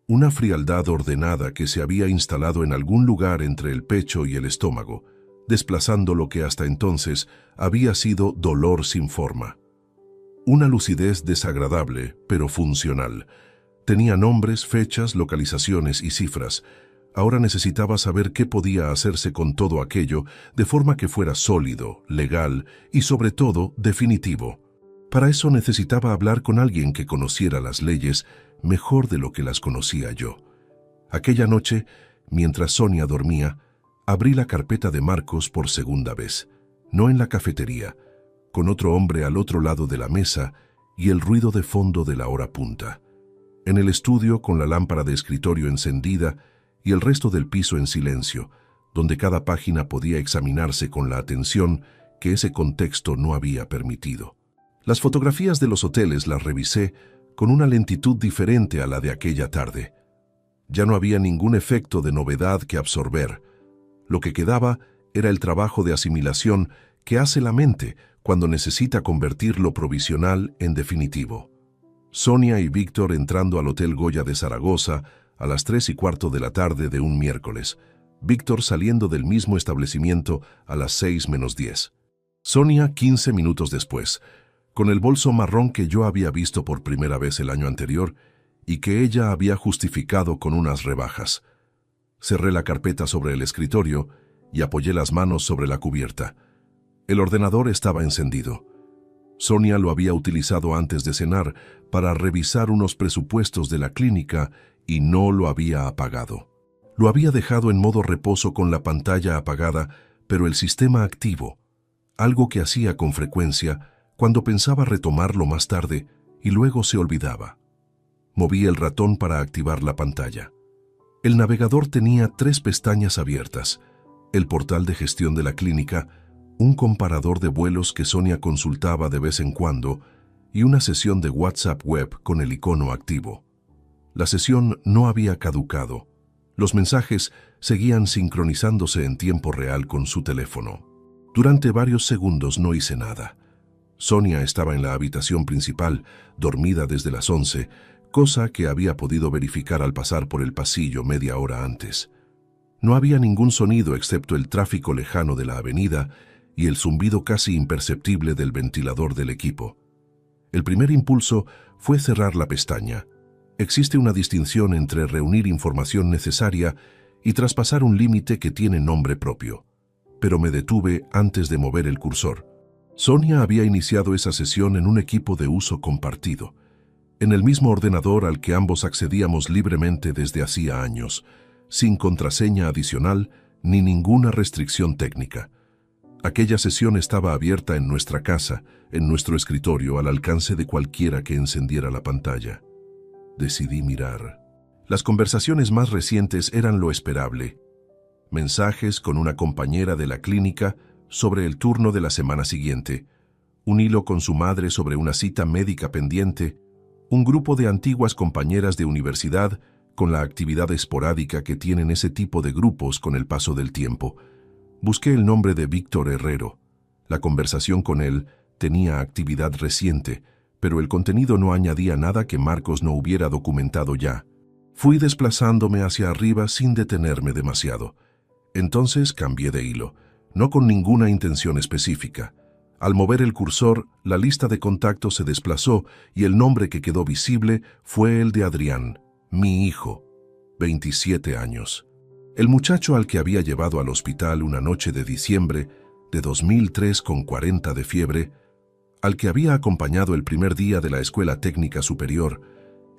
una frialdad ordenada que se había instalado en algún lugar entre el pecho y el estómago, desplazando lo que hasta entonces había sido dolor sin forma. Una lucidez desagradable, pero funcional. Tenía nombres, fechas, localizaciones y cifras. Ahora necesitaba saber qué podía hacerse con todo aquello de forma que fuera sólido, legal y sobre todo definitivo. Para eso necesitaba hablar con alguien que conociera las leyes mejor de lo que las conocía yo. Aquella noche, mientras Sonia dormía, abrí la carpeta de Marcos por segunda vez, no en la cafetería, con otro hombre al otro lado de la mesa y el ruido de fondo de la hora punta. En el estudio con la lámpara de escritorio encendida y el resto del piso en silencio, donde cada página podía examinarse con la atención que ese contexto no había permitido. Las fotografías de los hoteles las revisé con una lentitud diferente a la de aquella tarde. Ya no había ningún efecto de novedad que absorber. Lo que quedaba era el trabajo de asimilación que hace la mente cuando necesita convertir lo provisional en definitivo. Sonia y Víctor entrando al Hotel Goya de Zaragoza a las 3:15 de la tarde de un miércoles. Víctor saliendo del mismo establecimiento a las 6:10. Sonia 15 minutos después, con el bolso marrón que yo había visto por primera vez el año anterior y que ella había justificado con unas rebajas. Cerré la carpeta sobre el escritorio y apoyé las manos sobre la cubierta. El ordenador estaba encendido. Sonia lo había utilizado antes de cenar para revisar unos presupuestos de la clínica y no lo había apagado. Lo había dejado en modo reposo con la pantalla apagada, pero el sistema activo, algo que hacía con frecuencia cuando pensaba retomarlo más tarde y luego se olvidaba. Moví el ratón para activar la pantalla. El navegador tenía 3 pestañas abiertas: el portal de gestión de la clínica, un comparador de vuelos que Sonia consultaba de vez en cuando y una sesión de WhatsApp web con el icono activo. La sesión no había caducado. Los mensajes seguían sincronizándose en tiempo real con su teléfono. Durante varios segundos no hice nada. Sonia estaba en la habitación principal, dormida desde las 11, cosa que había podido verificar al pasar por el pasillo media hora antes. No había ningún sonido excepto el tráfico lejano de la avenida y el zumbido casi imperceptible del ventilador del equipo. El primer impulso fue cerrar la pestaña. Existe una distinción entre reunir información necesaria y traspasar un límite que tiene nombre propio. Pero me detuve antes de mover el cursor. Sonia había iniciado esa sesión en un equipo de uso compartido, en el mismo ordenador al que ambos accedíamos libremente desde hacía años, sin contraseña adicional ni ninguna restricción técnica. Aquella sesión estaba abierta en nuestra casa, en nuestro escritorio, al alcance de cualquiera que encendiera la pantalla. Decidí mirar. Las conversaciones más recientes eran lo esperable. Mensajes con una compañera de la clínica sobre el turno de la semana siguiente, un hilo con su madre sobre una cita médica pendiente, un grupo de antiguas compañeras de universidad con la actividad esporádica que tienen ese tipo de grupos con el paso del tiempo. Busqué el nombre de Víctor Herrero. La conversación con él tenía actividad reciente, pero el contenido no añadía nada que Marcos no hubiera documentado ya. Fui desplazándome hacia arriba sin detenerme demasiado. Entonces cambié de hilo, no con ninguna intención específica. Al mover el cursor, la lista de contactos se desplazó y el nombre que quedó visible fue el de Adrián, mi hijo, 27 años. El muchacho al que había llevado al hospital una noche de diciembre de 2003 con 40 de fiebre, al que había acompañado el primer día de la escuela técnica superior,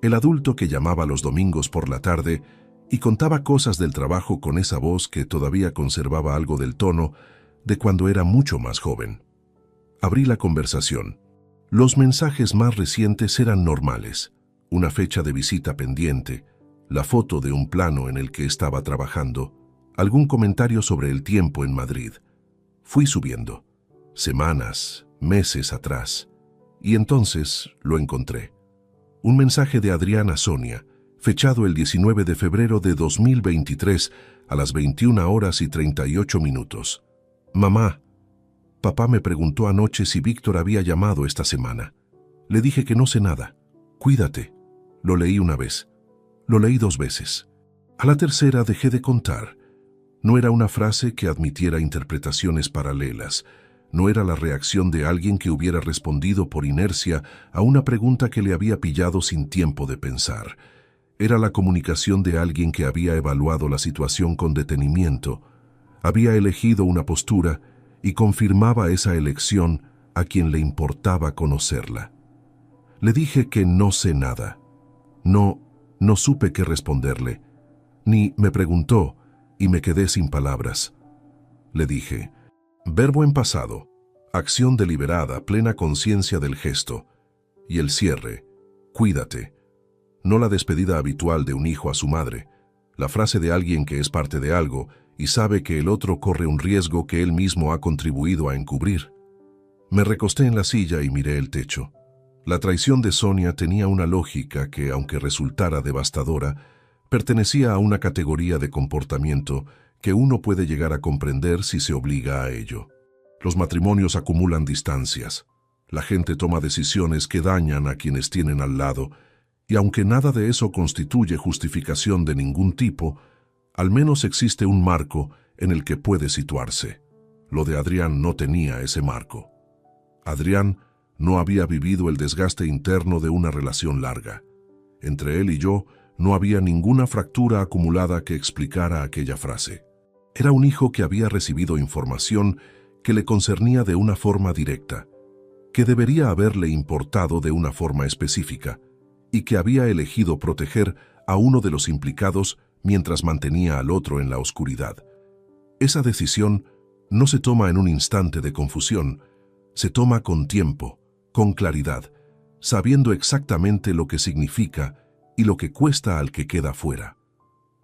el adulto que llamaba los domingos por la tarde y contaba cosas del trabajo con esa voz que todavía conservaba algo del tono de cuando era mucho más joven. Abrí la conversación. Los mensajes más recientes eran normales. Una fecha de visita pendiente, la foto de un plano en el que estaba trabajando, algún comentario sobre el tiempo en Madrid. Fui subiendo. Semanas, meses atrás. Y entonces lo encontré. Un mensaje de Adrián a Sonia, fechado el 19 de febrero de 2023 a las 21 horas y 38 minutos. Mamá, papá me preguntó anoche si Víctor había llamado esta semana. Le dije que no sé nada. Cuídate. Lo leí una vez. Lo leí 2 veces. A la tercera dejé de contar. No era una frase que admitiera interpretaciones paralelas. No era la reacción de alguien que hubiera respondido por inercia a una pregunta que le había pillado sin tiempo de pensar. Era la comunicación de alguien que había evaluado la situación con detenimiento, había elegido una postura y confirmaba esa elección a quien le importaba conocerla. Le dije que no sé nada. No supe qué responderle. Ni me preguntó y me quedé sin palabras. Le dije, verbo en pasado, acción deliberada, plena conciencia del gesto. Y el cierre, cuídate. No la despedida habitual de un hijo a su madre, la frase de alguien que es parte de algo y sabe que el otro corre un riesgo que él mismo ha contribuido a encubrir. Me recosté en la silla y miré el techo. La traición de Sonia tenía una lógica que, aunque resultara devastadora, pertenecía a una categoría de comportamiento que uno puede llegar a comprender si se obliga a ello. Los matrimonios acumulan distancias. La gente toma decisiones que dañan a quienes tienen al lado, y aunque nada de eso constituye justificación de ningún tipo, al menos existe un marco en el que puede situarse. Lo de Adrián no tenía ese marco. Adrián no había vivido el desgaste interno de una relación larga. Entre él y yo no había ninguna fractura acumulada que explicara aquella frase. Era un hijo que había recibido información que le concernía de una forma directa, que debería haberle importado de una forma específica, y que había elegido proteger a uno de los implicados mientras mantenía al otro en la oscuridad. Esa decisión no se toma en un instante de confusión, se toma con tiempo, con claridad, sabiendo exactamente lo que significa y lo que cuesta al que queda fuera.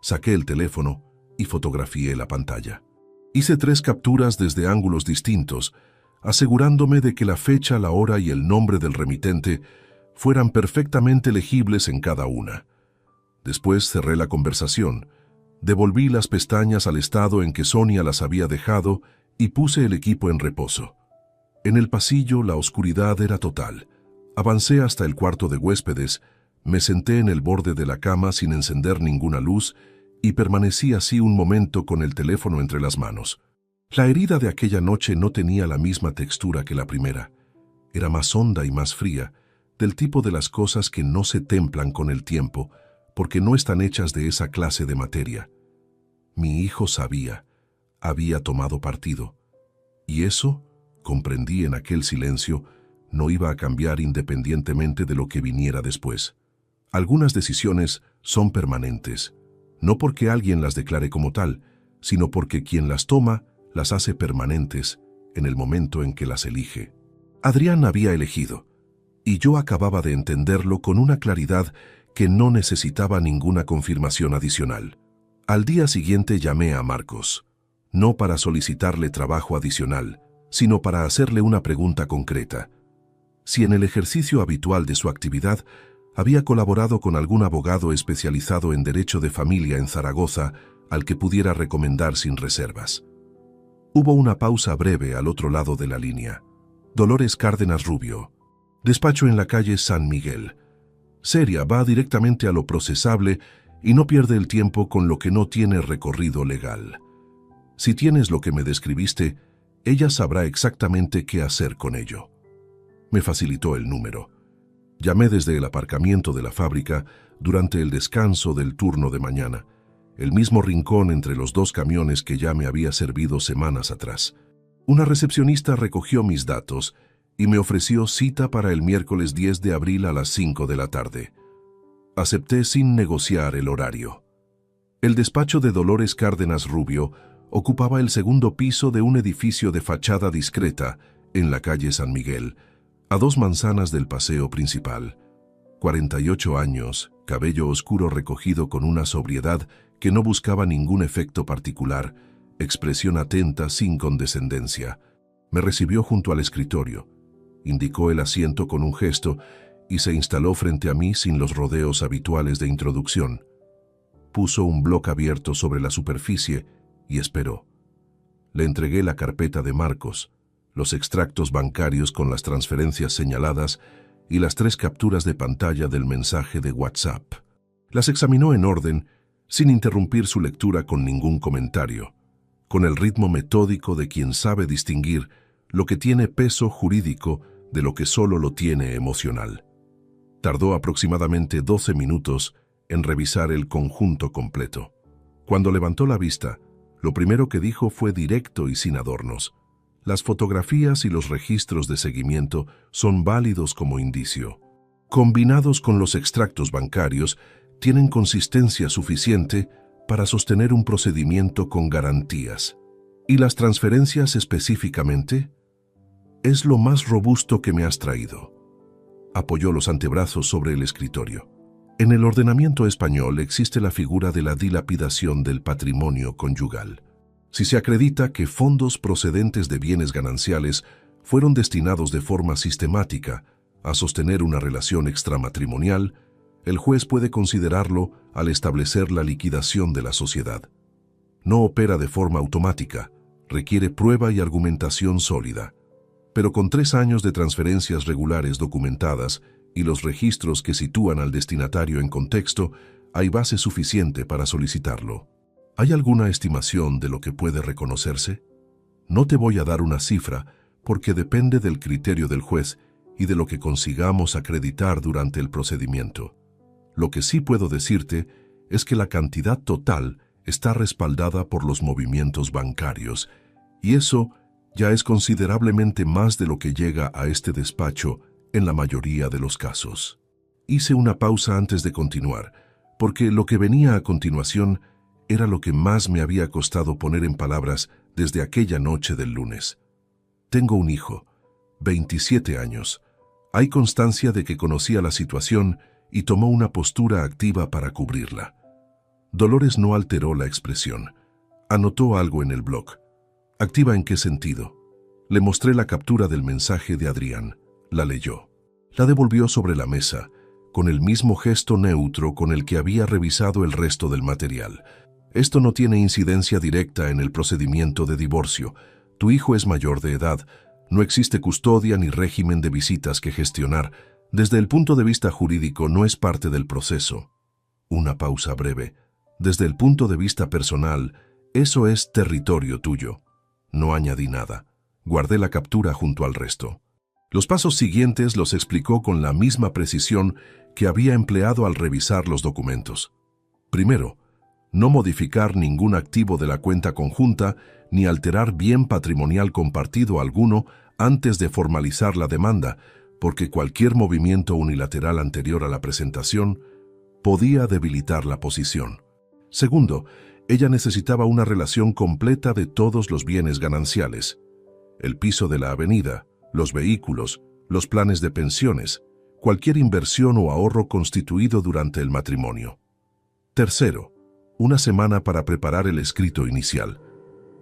Saqué el teléfono y fotografié la pantalla. Hice 3 capturas desde ángulos distintos, asegurándome de que la fecha, la hora y el nombre del remitente fueran perfectamente legibles en cada una. Después cerré la conversación, devolví las pestañas al estado en que Sonia las había dejado y puse el equipo en reposo. En el pasillo la oscuridad era total. Avancé hasta el cuarto de huéspedes, me senté en el borde de la cama sin encender ninguna luz y permanecí así un momento con el teléfono entre las manos. La herida de aquella noche no tenía la misma textura que la primera. Era más honda y más fría, del tipo de las cosas que no se templan con el tiempo, porque no están hechas de esa clase de materia. Mi hijo sabía, había tomado partido. Y eso, comprendí en aquel silencio, no iba a cambiar independientemente de lo que viniera después. Algunas decisiones son permanentes, no porque alguien las declare como tal, sino porque quien las toma las hace permanentes en el momento en que las elige. Adrián había elegido, y yo acababa de entenderlo con una claridad que no necesitaba ninguna confirmación adicional. Al día siguiente llamé a Marcos, no para solicitarle trabajo adicional, sino para hacerle una pregunta concreta. Si en el ejercicio habitual de su actividad había colaborado con algún abogado especializado en derecho de familia en Zaragoza al que pudiera recomendar sin reservas. Hubo una pausa breve al otro lado de la línea. Dolores Cárdenas Rubio. Despacho en la calle San Miguel. Seria, va directamente a lo procesable y no pierde el tiempo con lo que no tiene recorrido legal. Si tienes lo que me describiste, ella sabrá exactamente qué hacer con ello. Me facilitó el número. Llamé desde el aparcamiento de la fábrica durante el descanso del turno de mañana, el mismo rincón entre los dos camiones que ya me había servido semanas atrás. Una recepcionista recogió mis datos y me ofreció cita para el miércoles 10 de abril a las 5 de la tarde. Acepté sin negociar el horario. El despacho de Dolores Cárdenas Rubio ocupaba el segundo piso de un edificio de fachada discreta en la calle San Miguel, a 2 manzanas del paseo principal. 48 años, cabello oscuro recogido con una sobriedad que no buscaba ningún efecto particular, expresión atenta sin condescendencia. Me recibió junto al escritorio, indicó el asiento con un gesto y se instaló frente a mí sin los rodeos habituales de introducción. Puso un bloc abierto sobre la superficie y esperó. Le entregué la carpeta de Marcos, los extractos bancarios con las transferencias señaladas y las 3 capturas de pantalla del mensaje de WhatsApp. Las examinó en orden, sin interrumpir su lectura con ningún comentario, con el ritmo metódico de quien sabe distinguir lo que tiene peso jurídico de lo que solo lo tiene emocional. Tardó aproximadamente 12 minutos en revisar el conjunto completo. Cuando levantó la vista, lo primero que dijo fue directo y sin adornos. Las fotografías y los registros de seguimiento son válidos como indicio. Combinados con los extractos bancarios, tienen consistencia suficiente para sostener un procedimiento con garantías. ¿Y las transferencias específicamente? Es lo más robusto que me has traído. Apoyó los antebrazos sobre el escritorio. En el ordenamiento español existe la figura de la dilapidación del patrimonio conyugal. Si se acredita que fondos procedentes de bienes gananciales fueron destinados de forma sistemática a sostener una relación extramatrimonial, el juez puede considerarlo al establecer la liquidación de la sociedad. No opera de forma automática, requiere prueba y argumentación sólida. Pero con 3 años de transferencias regulares documentadas y los registros que sitúan al destinatario en contexto, hay base suficiente para solicitarlo. ¿Hay alguna estimación de lo que puede reconocerse? No te voy a dar una cifra porque depende del criterio del juez y de lo que consigamos acreditar durante el procedimiento. Lo que sí puedo decirte es que la cantidad total está respaldada por los movimientos bancarios, y eso ya es considerablemente más de lo que llega a este despacho en la mayoría de los casos. Hice una pausa antes de continuar, porque lo que venía a continuación era lo que más me había costado poner en palabras desde aquella noche del lunes. Tengo un hijo, 27 años. Hay constancia de que conocía la situación y tomó una postura activa para cubrirla. Dolores no alteró la expresión. Anotó algo en el blog. ¿Activa en qué sentido? Le mostré la captura del mensaje de Adrián. La leyó. La devolvió sobre la mesa, con el mismo gesto neutro con el que había revisado el resto del material. Esto no tiene incidencia directa en el procedimiento de divorcio. Tu hijo es mayor de edad. No existe custodia ni régimen de visitas que gestionar. Desde el punto de vista jurídico no es parte del proceso. Una pausa breve. Desde el punto de vista personal, eso es territorio tuyo. No añadí nada. Guardé la captura junto al resto. Los pasos siguientes los explicó con la misma precisión que había empleado al revisar los documentos. Primero, no modificar ningún activo de la cuenta conjunta ni alterar bien patrimonial compartido alguno antes de formalizar la demanda, porque cualquier movimiento unilateral anterior a la presentación podía debilitar la posición. Segundo, ella necesitaba una relación completa de todos los bienes gananciales: el piso de la avenida, los vehículos, los planes de pensiones, cualquier inversión o ahorro constituido durante el matrimonio. Tercero, una semana para preparar el escrito inicial.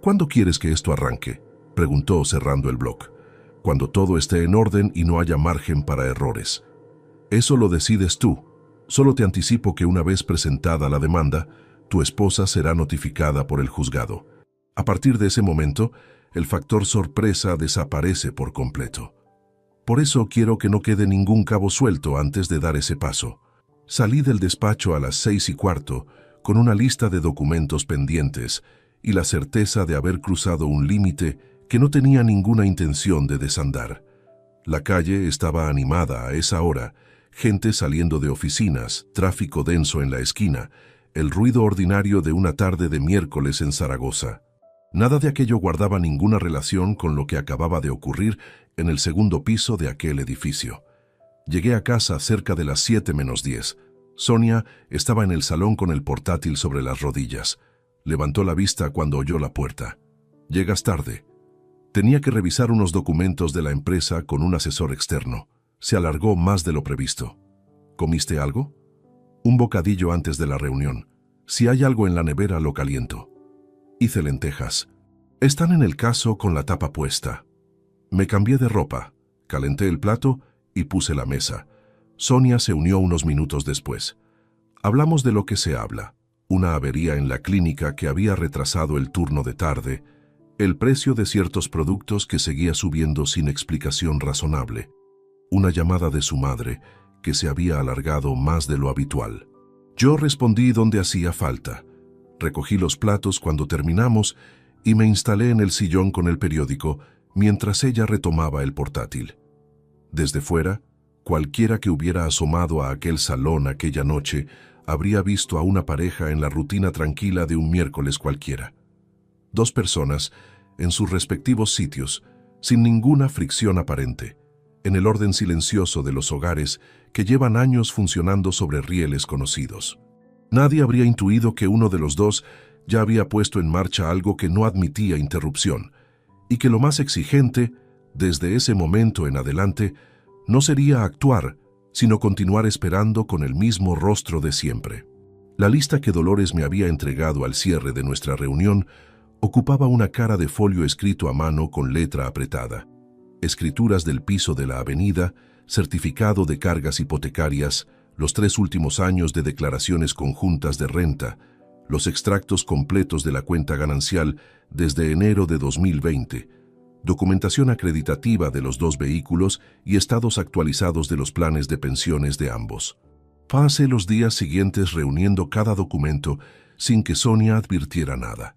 ¿Cuándo quieres que esto arranque?, preguntó cerrando el bloc. Cuando todo esté en orden y no haya margen para errores. Eso lo decides tú. Solo te anticipo que una vez presentada la demanda, tu esposa será notificada por el juzgado. A partir de ese momento, el factor sorpresa desaparece por completo. Por eso quiero que no quede ningún cabo suelto antes de dar ese paso. Salí del despacho a las 6:15 con una lista de documentos pendientes y la certeza de haber cruzado un límite que no tenía ninguna intención de desandar. La calle estaba animada a esa hora, gente saliendo de oficinas, tráfico denso en la esquina, el ruido ordinario de una tarde de miércoles en Zaragoza. Nada de aquello guardaba ninguna relación con lo que acababa de ocurrir en el segundo piso de aquel edificio. Llegué a casa cerca de las 7:10. Sonia estaba en el salón con el portátil sobre las rodillas. Levantó la vista cuando oyó la puerta. «Llegas tarde». Tenía que revisar unos documentos de la empresa con un asesor externo. Se alargó más de lo previsto. ¿Comiste algo? Un bocadillo antes de la reunión. Si hay algo en la nevera, lo caliento. Hice lentejas. Están en el caso con la tapa puesta. Me cambié de ropa, calenté el plato y puse la mesa. Sonia se unió unos minutos después. Hablamos de lo que se habla. Una avería en la clínica que había retrasado el turno de tarde, el precio de ciertos productos que seguía subiendo sin explicación razonable, una llamada de su madre que se había alargado más de lo habitual. Yo respondí donde hacía falta. Recogí los platos cuando terminamos y me instalé en el sillón con el periódico mientras ella retomaba el portátil. Desde fuera, cualquiera que hubiera asomado a aquel salón aquella noche habría visto a una pareja en la rutina tranquila de un miércoles cualquiera. Dos personas en sus respectivos sitios, sin ninguna fricción aparente, en el orden silencioso de los hogares que llevan años funcionando sobre rieles conocidos. Nadie habría intuido que uno de los dos ya había puesto en marcha algo que no admitía interrupción, y que lo más exigente, desde ese momento en adelante, no sería actuar, sino continuar esperando con el mismo rostro de siempre. La lista que Dolores me había entregado al cierre de nuestra reunión ocupaba una cara de folio escrito a mano con letra apretada. Escrituras del piso de la avenida, certificado de cargas hipotecarias, los 3 últimos años de declaraciones conjuntas de renta, los extractos completos de la cuenta ganancial desde enero de 2020, documentación acreditativa de los 2 vehículos y estados actualizados de los planes de pensiones de ambos. Pasé los días siguientes reuniendo cada documento sin que Sonia advirtiera nada.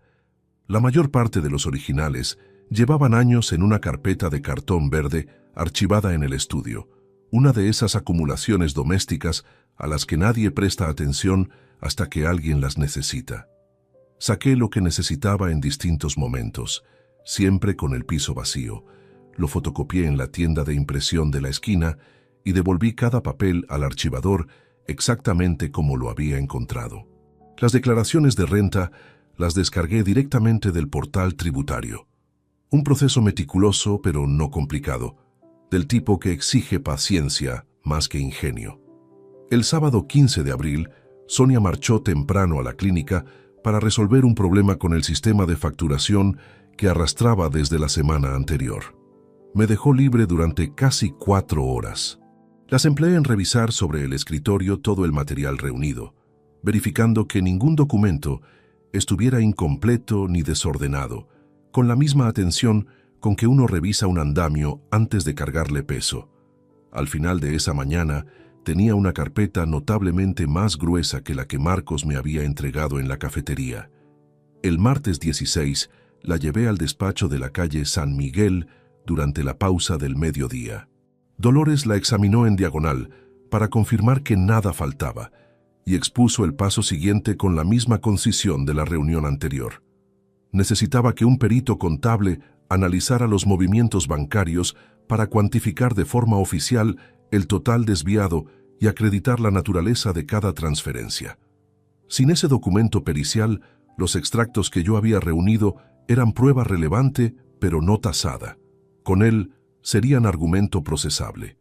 La mayor parte de los originales llevaban años en una carpeta de cartón verde archivada en el estudio, una de esas acumulaciones domésticas a las que nadie presta atención hasta que alguien las necesita. Saqué lo que necesitaba en distintos momentos, siempre con el piso vacío. Lo fotocopié en la tienda de impresión de la esquina y devolví cada papel al archivador exactamente como lo había encontrado. Las declaraciones de renta las descargué directamente del portal tributario. Un proceso meticuloso pero no complicado, del tipo que exige paciencia más que ingenio. El sábado 15 de abril, Sonia marchó temprano a la clínica para resolver un problema con el sistema de facturación que arrastraba desde la semana anterior. Me dejó libre durante casi 4 horas. Las empleé en revisar sobre el escritorio todo el material reunido, verificando que ningún documento estuviera incompleto ni desordenado, con la misma atención con que uno revisa un andamio antes de cargarle peso. Al final de esa mañana, tenía una carpeta notablemente más gruesa que la que Marcos me había entregado en la cafetería. El martes 16 la llevé al despacho de la calle San Miguel durante la pausa del mediodía. Dolores la examinó en diagonal para confirmar que nada faltaba y expuso el paso siguiente con la misma concisión de la reunión anterior. Necesitaba que un perito contable analizara los movimientos bancarios para cuantificar de forma oficial el total desviado y acreditar la naturaleza de cada transferencia. Sin ese documento pericial, los extractos que yo había reunido eran prueba relevante, pero no tasada. Con él, serían argumento procesable.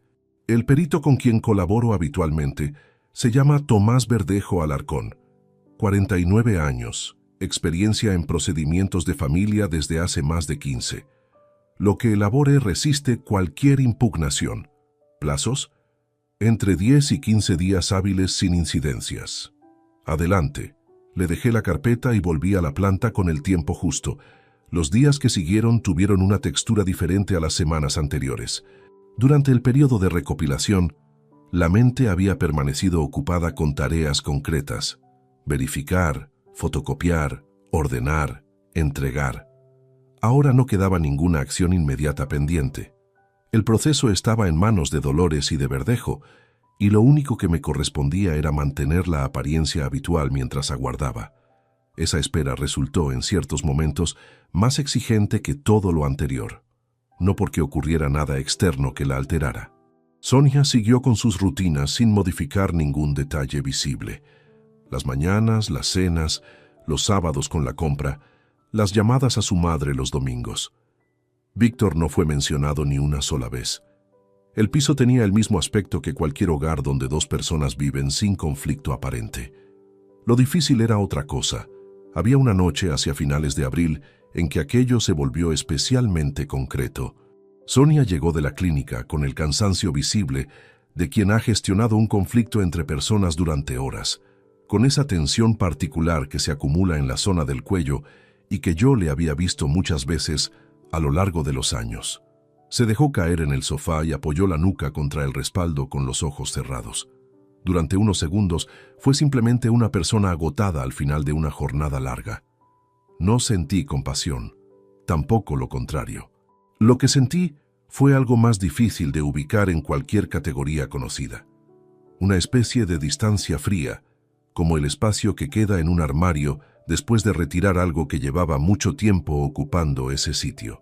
El perito con quien colaboro habitualmente se llama Tomás Verdejo Alarcón, 49 años, experiencia en procedimientos de familia desde hace más de 15. Lo que elabore resiste cualquier impugnación. ¿Plazos? Entre 10 y 15 días hábiles sin incidencias. Adelante. Le dejé la carpeta y volví a la planta con el tiempo justo. Los días que siguieron tuvieron una textura diferente a las semanas anteriores. Durante el periodo de recopilación, la mente había permanecido ocupada con tareas concretas: verificar, fotocopiar, ordenar, entregar. Ahora no quedaba ninguna acción inmediata pendiente. El proceso estaba en manos de Dolores y de Verdejo, y lo único que me correspondía era mantener la apariencia habitual mientras aguardaba. Esa espera resultó, en ciertos momentos, más exigente que todo lo anterior, no porque ocurriera nada externo que la alterara. Sonia siguió con sus rutinas sin modificar ningún detalle visible. Las mañanas, las cenas, los sábados con la compra, las llamadas a su madre los domingos. Víctor no fue mencionado ni una sola vez. El piso tenía el mismo aspecto que cualquier hogar donde 2 personas viven sin conflicto aparente. Lo difícil era otra cosa. Había una noche hacia finales de abril en que aquello se volvió especialmente concreto. Sonia llegó de la clínica con el cansancio visible de quien ha gestionado un conflicto entre personas durante horas, con esa tensión particular que se acumula en la zona del cuello y que yo le había visto muchas veces a lo largo de los años. Se dejó caer en el sofá y apoyó la nuca contra el respaldo con los ojos cerrados. Durante unos segundos fue simplemente una persona agotada al final de una jornada larga. No sentí compasión, tampoco lo contrario. Lo que sentí fue algo más difícil de ubicar en cualquier categoría conocida. Una especie de distancia fría, como el espacio que queda en un armario después de retirar algo que llevaba mucho tiempo ocupando ese sitio.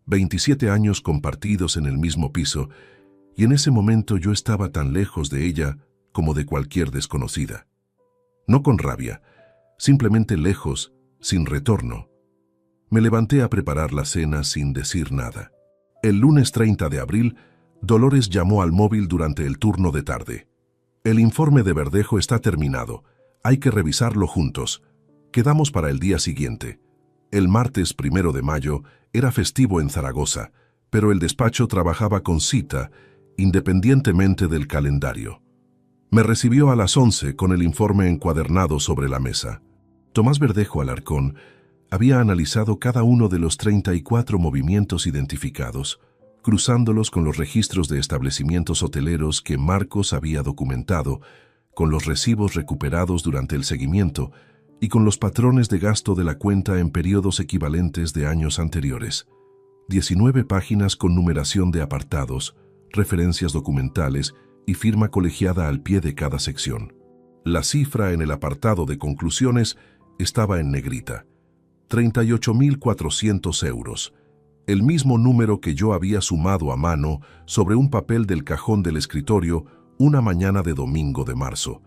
27 años compartidos en el mismo piso, y en ese momento yo estaba tan lejos de ella como de cualquier desconocida. No con rabia, simplemente lejos, sin retorno. Me levanté a preparar la cena sin decir nada. El lunes 30 de abril, Dolores llamó al móvil durante el turno de tarde. El informe de Verdejo está terminado. Hay que revisarlo juntos. Quedamos para el día siguiente. El martes 1 de mayo era festivo en Zaragoza, pero el despacho trabajaba con cita, independientemente del calendario. Me recibió a las 11 con el informe encuadernado sobre la mesa. Tomás Verdejo Alarcón había analizado cada uno de los 34 movimientos identificados, cruzándolos con los registros de establecimientos hoteleros que Marcos había documentado, con los recibos recuperados durante el seguimiento y con los patrones de gasto de la cuenta en periodos equivalentes de años anteriores. 19 páginas con numeración de apartados, referencias documentales y firma colegiada al pie de cada sección. La cifra en el apartado de conclusiones estaba en negrita: 38.400 euros, el mismo número que yo había sumado a mano sobre un papel del cajón del escritorio una mañana de domingo de marzo.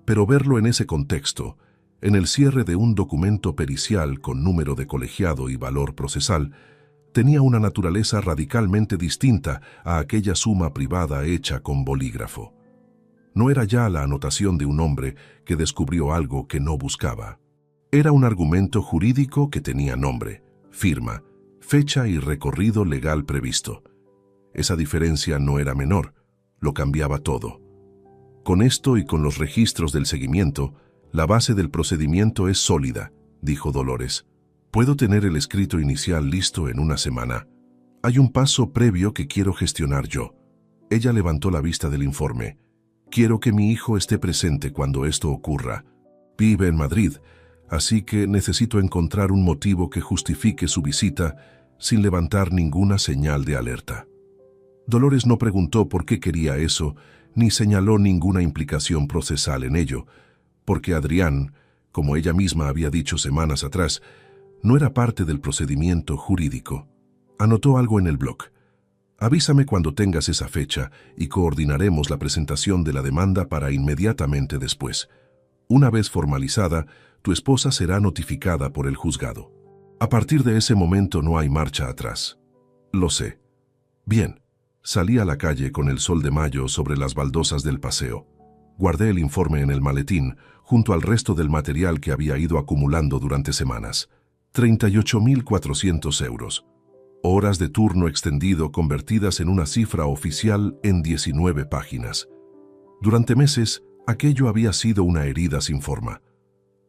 Pero verlo en ese contexto, en el cierre de un documento pericial con número de colegiado y valor procesal, tenía una naturaleza radicalmente distinta a aquella suma privada hecha con bolígrafo. No era ya la anotación de un hombre que descubrió algo que no buscaba. Era un argumento jurídico que tenía nombre, firma, fecha y recorrido legal previsto. Esa diferencia no era menor, lo cambiaba todo. Con esto y con los registros del seguimiento, la base del procedimiento es sólida, dijo Dolores. Puedo tener el escrito inicial listo en una semana. Hay un paso previo que quiero gestionar yo. Ella levantó la vista del informe. Quiero que mi hijo esté presente cuando esto ocurra. Vive en Madrid, así que necesito encontrar un motivo que justifique su visita sin levantar ninguna señal de alerta. Dolores no preguntó por qué quería eso, ni señaló ninguna implicación procesal en ello, porque Adrián, como ella misma había dicho semanas atrás, no era parte del procedimiento jurídico. Anotó algo en el blog. Avísame cuando tengas esa fecha y coordinaremos la presentación de la demanda para inmediatamente después. Una vez formalizada, tu esposa será notificada por el juzgado. A partir de ese momento no hay marcha atrás. Lo sé. Bien. Salí a la calle con el sol de mayo sobre las baldosas del paseo. Guardé el informe en el maletín, junto al resto del material que había ido acumulando durante semanas. 38.400 euros. Horas de turno extendido convertidas en una cifra oficial en 19 páginas. Durante meses, aquello había sido una herida sin forma.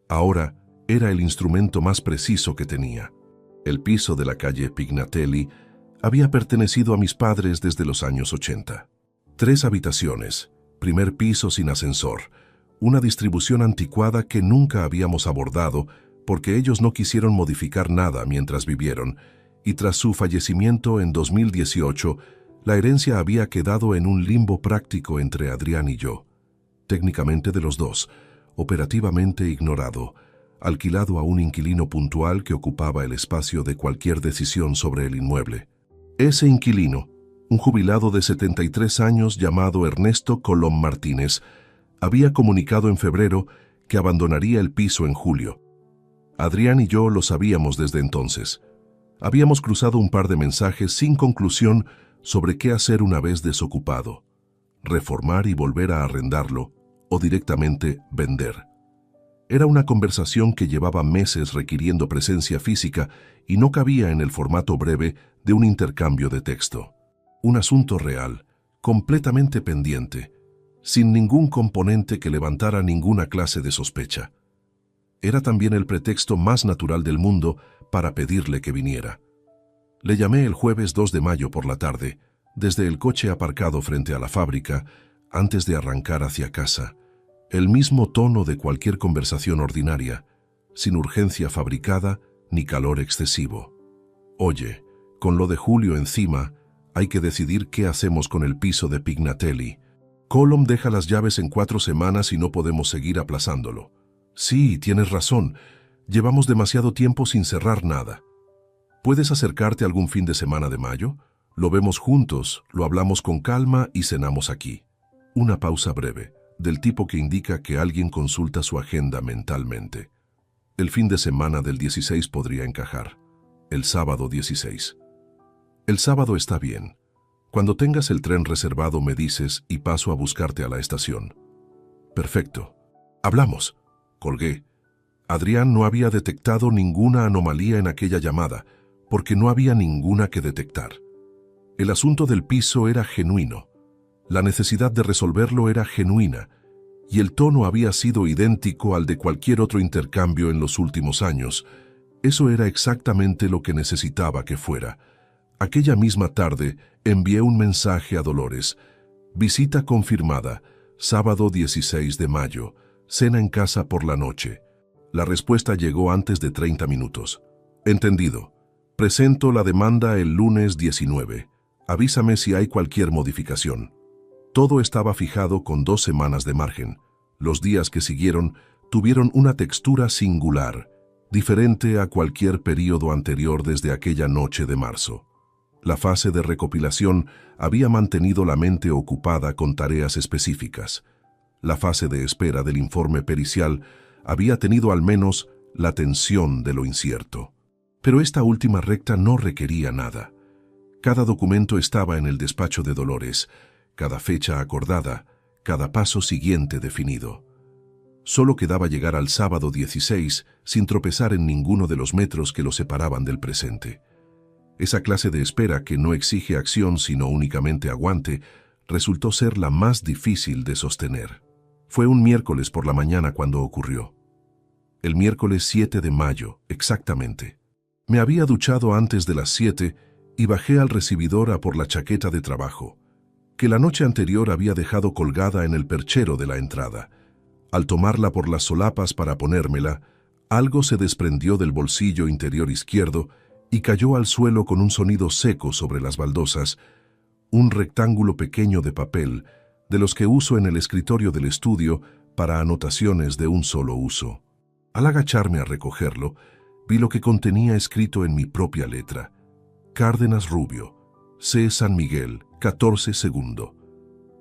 Ahora era el instrumento más preciso que tenía. El piso de la calle Pignatelli había pertenecido a mis padres desde los años 80. 3 habitaciones, primer piso sin ascensor, una distribución anticuada que nunca habíamos abordado porque ellos no quisieron modificar nada mientras vivieron, y tras su fallecimiento en 2018, la herencia había quedado en un limbo práctico entre Adrián y yo. Técnicamente de los dos, operativamente ignorado, alquilado a un inquilino puntual que ocupaba el espacio de cualquier decisión sobre el inmueble. Ese inquilino, un jubilado de 73 años llamado Ernesto Colom Martínez, había comunicado en febrero que abandonaría el piso en julio. Adrián y yo lo sabíamos desde entonces. Habíamos cruzado un par de mensajes sin conclusión sobre qué hacer una vez desocupado: reformar y volver a arrendarlo, o directamente vender. Era una conversación que llevaba meses requiriendo presencia física y no cabía en el formato breve de un intercambio de texto. Un asunto real, completamente pendiente, sin ningún componente que levantara ninguna clase de sospecha. Era también el pretexto más natural del mundo para pedirle que viniera. Le llamé el jueves 2 de mayo por la tarde, desde el coche aparcado frente a la fábrica, antes de arrancar hacia casa. El mismo tono de cualquier conversación ordinaria, sin urgencia fabricada ni calor excesivo. Oye, con lo de Julio encima, hay que decidir qué hacemos con el piso de Pignatelli. Colom deja las llaves en 4 semanas y no podemos seguir aplazándolo. Sí, tienes razón. Llevamos demasiado tiempo sin cerrar nada. ¿Puedes acercarte algún fin de semana de mayo? Lo vemos juntos, lo hablamos con calma y cenamos aquí. Una pausa breve, del tipo que indica que alguien consulta su agenda mentalmente. El fin de semana del 16 podría encajar. El sábado 16. El sábado está bien. Cuando tengas el tren reservado me dices y paso a buscarte a la estación. Perfecto. Hablamos. Colgué. Adrián no había detectado ninguna anomalía en aquella llamada, porque no había ninguna que detectar. El asunto del piso era genuino. La necesidad de resolverlo era genuina, y el tono había sido idéntico al de cualquier otro intercambio en los últimos años. Eso era exactamente lo que necesitaba que fuera. Aquella misma tarde envié un mensaje a Dolores. Visita confirmada, sábado 16 de mayo, cena en casa por la noche. La respuesta llegó antes de 30 minutos. Entendido. Presento la demanda el lunes 19. Avísame si hay cualquier modificación. Todo estaba fijado con 2 semanas de margen. Los días que siguieron tuvieron una textura singular, diferente a cualquier periodo anterior desde aquella noche de marzo. La fase de recopilación había mantenido la mente ocupada con tareas específicas. La fase de espera del informe pericial había tenido al menos la tensión de lo incierto. Pero esta última recta no requería nada. Cada documento estaba en el despacho de Dolores, cada fecha acordada, cada paso siguiente definido. Solo quedaba llegar al sábado 16 sin tropezar en ninguno de los metros que lo separaban del presente. Esa clase de espera que no exige acción sino únicamente aguante, resultó ser la más difícil de sostener. Fue un miércoles por la mañana cuando ocurrió. El miércoles 7 de mayo, exactamente. Me había duchado antes de las 7 y bajé al recibidor a por la chaqueta de trabajo, que la noche anterior había dejado colgada en el perchero de la entrada. Al tomarla por las solapas para ponérmela, algo se desprendió del bolsillo interior izquierdo y cayó al suelo con un sonido seco sobre las baldosas, un rectángulo pequeño de papel, de los que uso en el escritorio del estudio para anotaciones de un solo uso. Al agacharme a recogerlo, vi lo que contenía escrito en mi propia letra: Cárdenas Rubio, C. San Miguel, 14 segundo.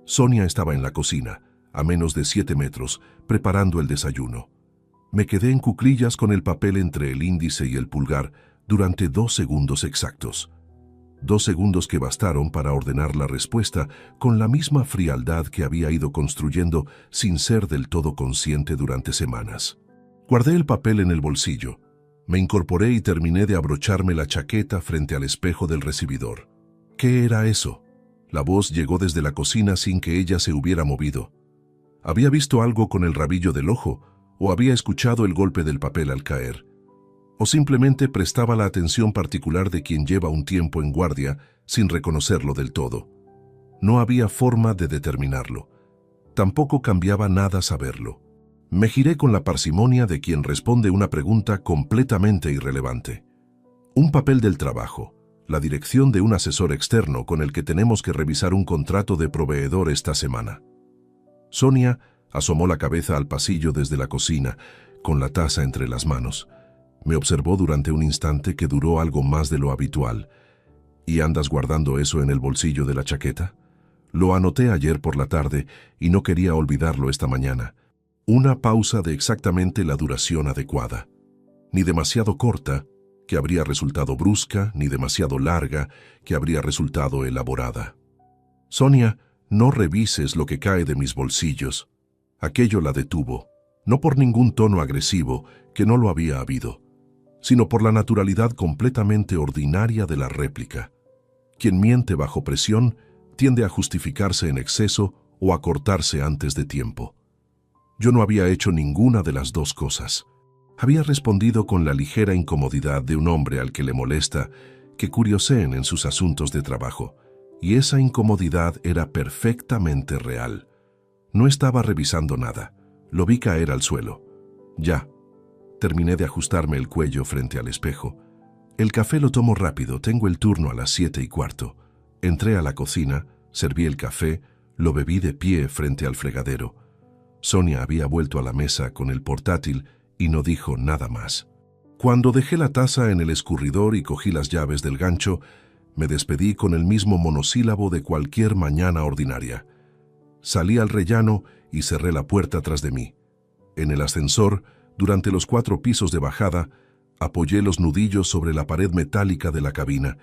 Sonia estaba en la cocina, a menos de 7 metros, preparando el desayuno. Me quedé en cuclillas con el papel entre el índice y el pulgar durante 2 segundos exactos. 2 segundos que bastaron para ordenar la respuesta con la misma frialdad que había ido construyendo sin ser del todo consciente durante semanas. Guardé el papel en el bolsillo. Me incorporé y terminé de abrocharme la chaqueta frente al espejo del recibidor. ¿Qué era eso? La voz llegó desde la cocina sin que ella se hubiera movido. ¿Había visto algo con el rabillo del ojo o había escuchado el golpe del papel al caer? ¿O simplemente prestaba la atención particular de quien lleva un tiempo en guardia sin reconocerlo del todo? No había forma de determinarlo. Tampoco cambiaba nada saberlo. Me giré con la parsimonia de quien responde una pregunta completamente irrelevante. Un papel del trabajo, la dirección de un asesor externo con el que tenemos que revisar un contrato de proveedor esta semana. Sonia asomó la cabeza al pasillo desde la cocina, con la taza entre las manos. Me observó durante un instante que duró algo más de lo habitual. ¿Y andas guardando eso en el bolsillo de la chaqueta? Lo anoté ayer por la tarde y no quería olvidarlo esta mañana. Una pausa de exactamente la duración adecuada. Ni demasiado corta, que habría resultado brusca, ni demasiado larga, que habría resultado elaborada. Sonia, no revises lo que cae de mis bolsillos. Aquello la detuvo, no por ningún tono agresivo, que no lo había habido, sino por la naturalidad completamente ordinaria de la réplica. Quien miente bajo presión tiende a justificarse en exceso o a cortarse antes de tiempo. Yo no había hecho ninguna de las dos cosas. Había respondido con la ligera incomodidad de un hombre al que le molesta que curioseen en sus asuntos de trabajo, y esa incomodidad era perfectamente real. No estaba revisando nada. Lo vi caer al suelo. Ya. Terminé de ajustarme el cuello frente al espejo. El café lo tomo rápido, tengo el turno a las 7:15. Entré a la cocina, serví el café, lo bebí de pie frente al fregadero. Sonia había vuelto a la mesa con el portátil y no dijo nada más. Cuando dejé la taza en el escurridor y cogí las llaves del gancho, me despedí con el mismo monosílabo de cualquier mañana ordinaria. Salí al rellano y cerré la puerta tras de mí. En el ascensor, durante los 4 pisos de bajada, apoyé los nudillos sobre la pared metálica de la cabina.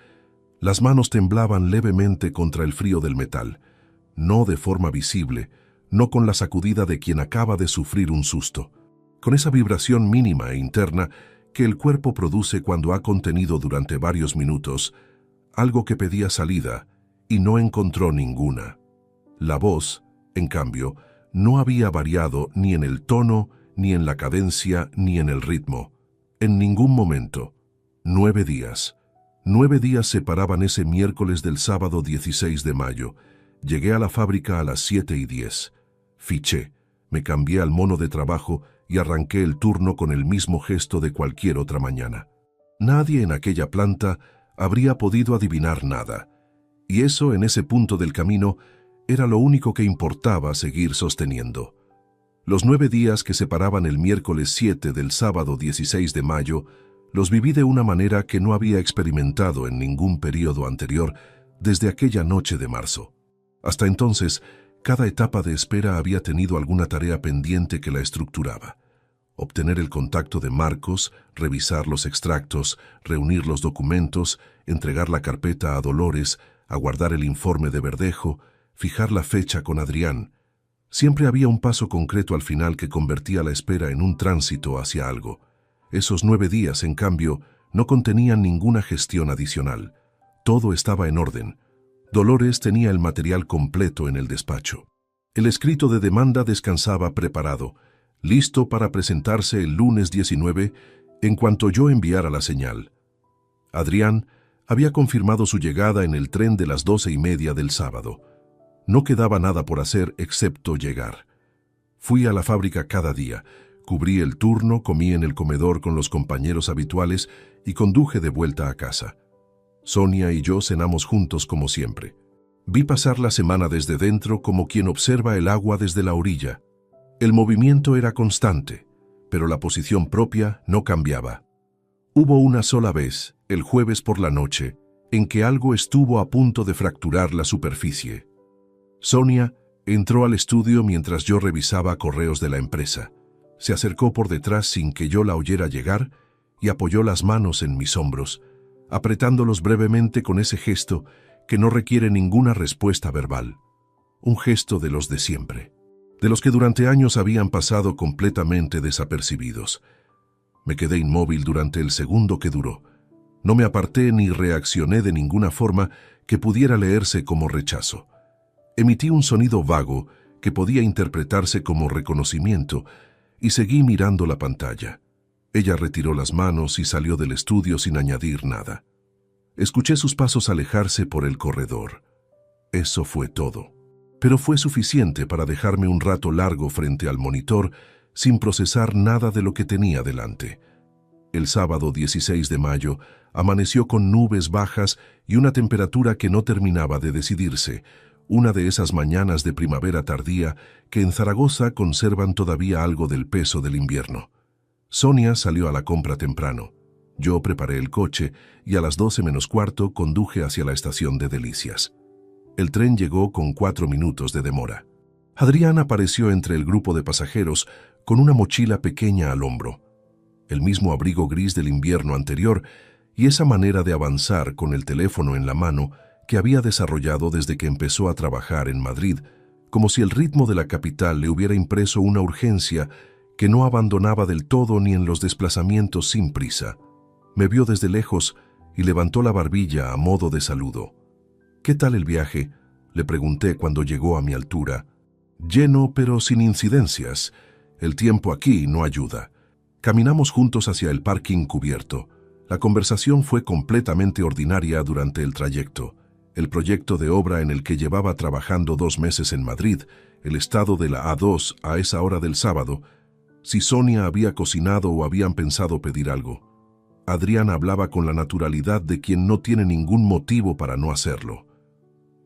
Las manos temblaban levemente contra el frío del metal, no de forma visible, no con la sacudida de quien acaba de sufrir un susto, con esa vibración mínima e interna que el cuerpo produce cuando ha contenido durante varios minutos algo que pedía salida y no encontró ninguna. La voz, en cambio, no había variado ni en el tono, ni en la cadencia, ni en el ritmo. En ningún momento. 9 días. 9 días separaban ese miércoles del sábado 16 de mayo. Llegué a la fábrica a las 7:10. Fiché, me cambié al mono de trabajo y arranqué el turno con el mismo gesto de cualquier otra mañana. Nadie en aquella planta habría podido adivinar nada, y eso en ese punto del camino era lo único que importaba seguir sosteniendo. Los 9 días que separaban el miércoles 7 del sábado 16 de mayo los viví de una manera que no había experimentado en ningún período anterior desde aquella noche de marzo. Hasta entonces, cada etapa de espera había tenido alguna tarea pendiente que la estructuraba. Obtener el contacto de Marcos, revisar los extractos, reunir los documentos, entregar la carpeta a Dolores, aguardar el informe de Verdejo, fijar la fecha con Adrián. Siempre había un paso concreto al final que convertía la espera en un tránsito hacia algo. Esos 9 días, en cambio, no contenían ninguna gestión adicional. Todo estaba en orden. Dolores tenía el material completo en el despacho. El escrito de demanda descansaba preparado, listo para presentarse el lunes 19 en cuanto yo enviara la señal. Adrián había confirmado su llegada en el tren de las 12:30 del sábado. No quedaba nada por hacer excepto llegar. Fui a la fábrica cada día, cubrí el turno, comí en el comedor con los compañeros habituales y conduje de vuelta a casa. Sonia y yo cenamos juntos como siempre. Vi pasar la semana desde dentro como quien observa el agua desde la orilla. El movimiento era constante, pero la posición propia no cambiaba. Hubo una sola vez, el jueves por la noche, en que algo estuvo a punto de fracturar la superficie. Sonia entró al estudio mientras yo revisaba correos de la empresa. Se acercó por detrás sin que yo la oyera llegar y apoyó las manos en mis hombros, apretándolos brevemente con ese gesto que no requiere ninguna respuesta verbal. Un gesto de los de siempre, de los que durante años habían pasado completamente desapercibidos. Me quedé inmóvil durante el segundo que duró. No me aparté ni reaccioné de ninguna forma que pudiera leerse como rechazo. Emití un sonido vago que podía interpretarse como reconocimiento y seguí mirando la pantalla. Ella retiró las manos y salió del estudio sin añadir nada. Escuché sus pasos alejarse por el corredor. Eso fue todo. Pero fue suficiente para dejarme un rato largo frente al monitor sin procesar nada de lo que tenía delante. El sábado 16 de mayo amaneció con nubes bajas y una temperatura que no terminaba de decidirse, una de esas mañanas de primavera tardía que en Zaragoza conservan todavía algo del peso del invierno. Sonia salió a la compra temprano. Yo preparé el coche y a las 12 menos cuarto conduje hacia la estación de Delicias. El tren llegó con 4 minutos de demora. Adrián apareció entre el grupo de pasajeros con una mochila pequeña al hombro, el mismo abrigo gris del invierno anterior y esa manera de avanzar con el teléfono en la mano que había desarrollado desde que empezó a trabajar en Madrid, como si el ritmo de la capital le hubiera impreso una urgencia que no abandonaba del todo ni en los desplazamientos sin prisa. Me vio desde lejos y levantó la barbilla a modo de saludo. «¿Qué tal el viaje?», le pregunté cuando llegó a mi altura. «Lleno, pero sin incidencias. El tiempo aquí no ayuda». Caminamos juntos hacia el parking cubierto. La conversación fue completamente ordinaria durante el trayecto. El proyecto de obra en el que llevaba trabajando 2 meses en Madrid, el estado de la A2 a esa hora del sábado, si Sonia había cocinado o habían pensado pedir algo. Adrián hablaba con la naturalidad de quien no tiene ningún motivo para no hacerlo.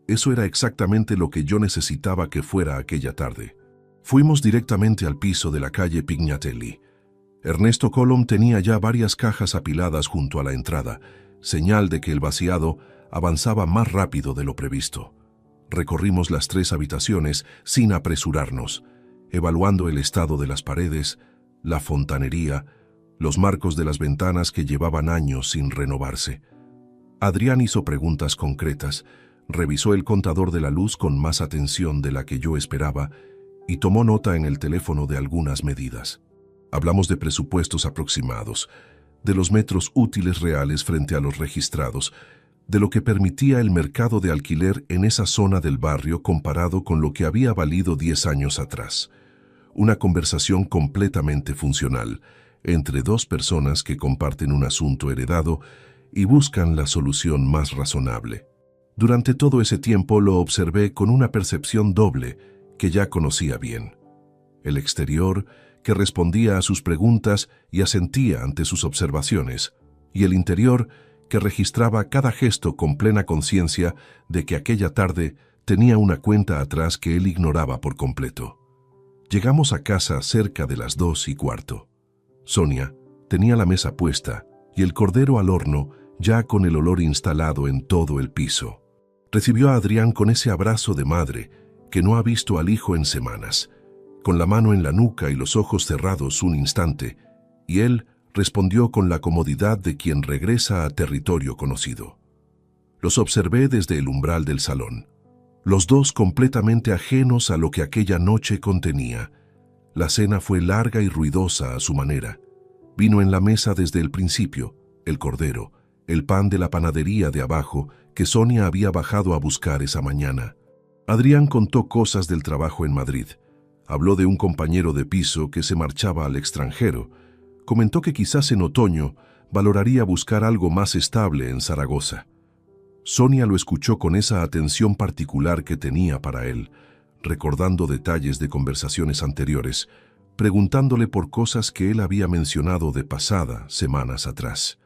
Eso era exactamente lo que yo necesitaba que fuera aquella tarde. Fuimos directamente al piso de la calle Pignatelli. Ernesto Colom tenía ya varias cajas apiladas junto a la entrada, señal de que el vaciado avanzaba más rápido de lo previsto. Recorrimos las 3 habitaciones sin apresurarnos, evaluando el estado de las paredes, la fontanería, los marcos de las ventanas que llevaban años sin renovarse. Adrián hizo preguntas concretas, revisó el contador de la luz con más atención de la que yo esperaba y tomó nota en el teléfono de algunas medidas. Hablamos de presupuestos aproximados, de los metros útiles reales frente a los registrados, de lo que permitía el mercado de alquiler en esa zona del barrio comparado con lo que había valido 10 años atrás. Una conversación completamente funcional entre 2 personas que comparten un asunto heredado y buscan la solución más razonable. Durante todo ese tiempo lo observé con una percepción doble que ya conocía bien. El exterior, que respondía a sus preguntas y asentía ante sus observaciones, y el interior, que registraba cada gesto con plena conciencia de que aquella tarde tenía una cuenta atrás que él ignoraba por completo. Llegamos a casa cerca de las 2:15. Sonia tenía la mesa puesta y el cordero al horno ya con el olor instalado en todo el piso. Recibió a Adrián con ese abrazo de madre que no ha visto al hijo en semanas, con la mano en la nuca y los ojos cerrados un instante, y él respondió con la comodidad de quien regresa a territorio conocido. Los observé desde el umbral del salón, los 2 completamente ajenos a lo que aquella noche contenía. La cena fue larga y ruidosa a su manera. Vino en la mesa desde el principio, el cordero, el pan de la panadería de abajo que Sonia había bajado a buscar esa mañana. Adrián contó cosas del trabajo en Madrid. Habló de un compañero de piso que se marchaba al extranjero. Comentó que quizás en otoño valoraría buscar algo más estable en Zaragoza. Sonia lo escuchó con esa atención particular que tenía para él, recordando detalles de conversaciones anteriores, preguntándole por cosas que él había mencionado de pasada, semanas atrás.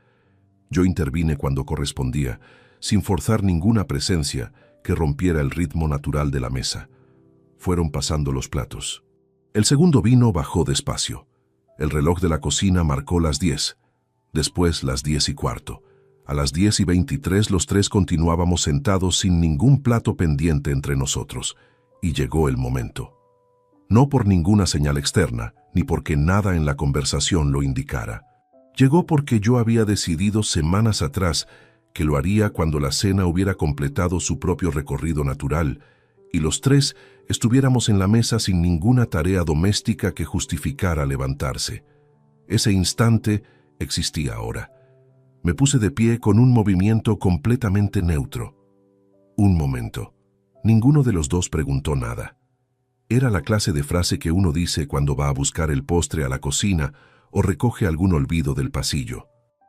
Yo intervine cuando correspondía, sin forzar ninguna presencia que rompiera el ritmo natural de la mesa. Fueron pasando los platos. El segundo vino bajó despacio. El reloj de la cocina marcó las 10, después las 10:15. A las 10:23 los tres continuábamos sentados sin ningún plato pendiente entre nosotros, y llegó el momento. No por ninguna señal externa, ni porque nada en la conversación lo indicara. Llegó porque yo había decidido semanas atrás que lo haría cuando la cena hubiera completado su propio recorrido natural y los tres estuviéramos en la mesa sin ninguna tarea doméstica que justificara levantarse. Ese instante existía ahora. Me puse de pie con un movimiento completamente neutro. Un momento. Ninguno de los dos preguntó nada. Era la clase de frase que uno dice cuando va a buscar el postre a la cocina o recoge algún olvido del pasillo.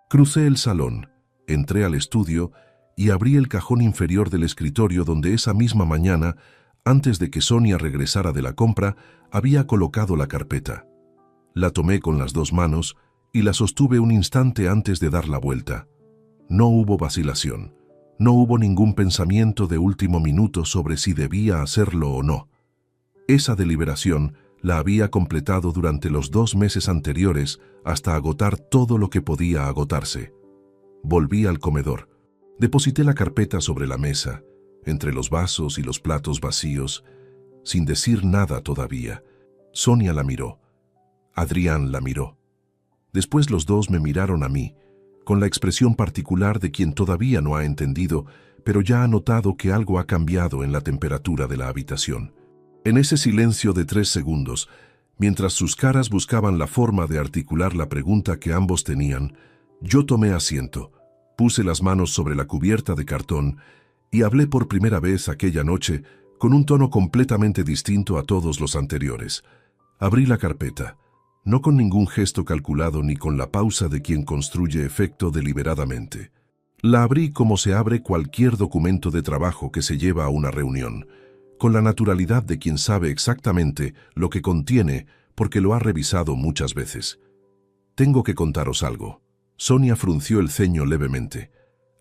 Crucé el salón, entré al estudio y abrí el cajón inferior del escritorio donde esa misma mañana, antes de que Sonia regresara de la compra, había colocado la carpeta. La tomé con las dos manos y la sostuve un instante antes de dar la vuelta. No hubo vacilación. No hubo ningún pensamiento de último minuto sobre si debía hacerlo o no. Esa deliberación la había completado durante los 2 meses anteriores hasta agotar todo lo que podía agotarse. Volví al comedor. Deposité la carpeta sobre la mesa, entre los vasos y los platos vacíos, sin decir nada todavía. Sonia la miró. Adrián la miró. Después los dos me miraron a mí, con la expresión particular de quien todavía no ha entendido, pero ya ha notado que algo ha cambiado en la temperatura de la habitación. En ese silencio de 3 segundos, mientras sus caras buscaban la forma de articular la pregunta que ambos tenían, yo tomé asiento, puse las manos sobre la cubierta de cartón y hablé por primera vez aquella noche con un tono completamente distinto a todos los anteriores. Abrí la carpeta, no con ningún gesto calculado ni con la pausa de quien construye efecto deliberadamente. La abrí como se abre cualquier documento de trabajo que se lleva a una reunión, con la naturalidad de quien sabe exactamente lo que contiene porque lo ha revisado muchas veces. Tengo que contaros algo. Sonia frunció el ceño levemente.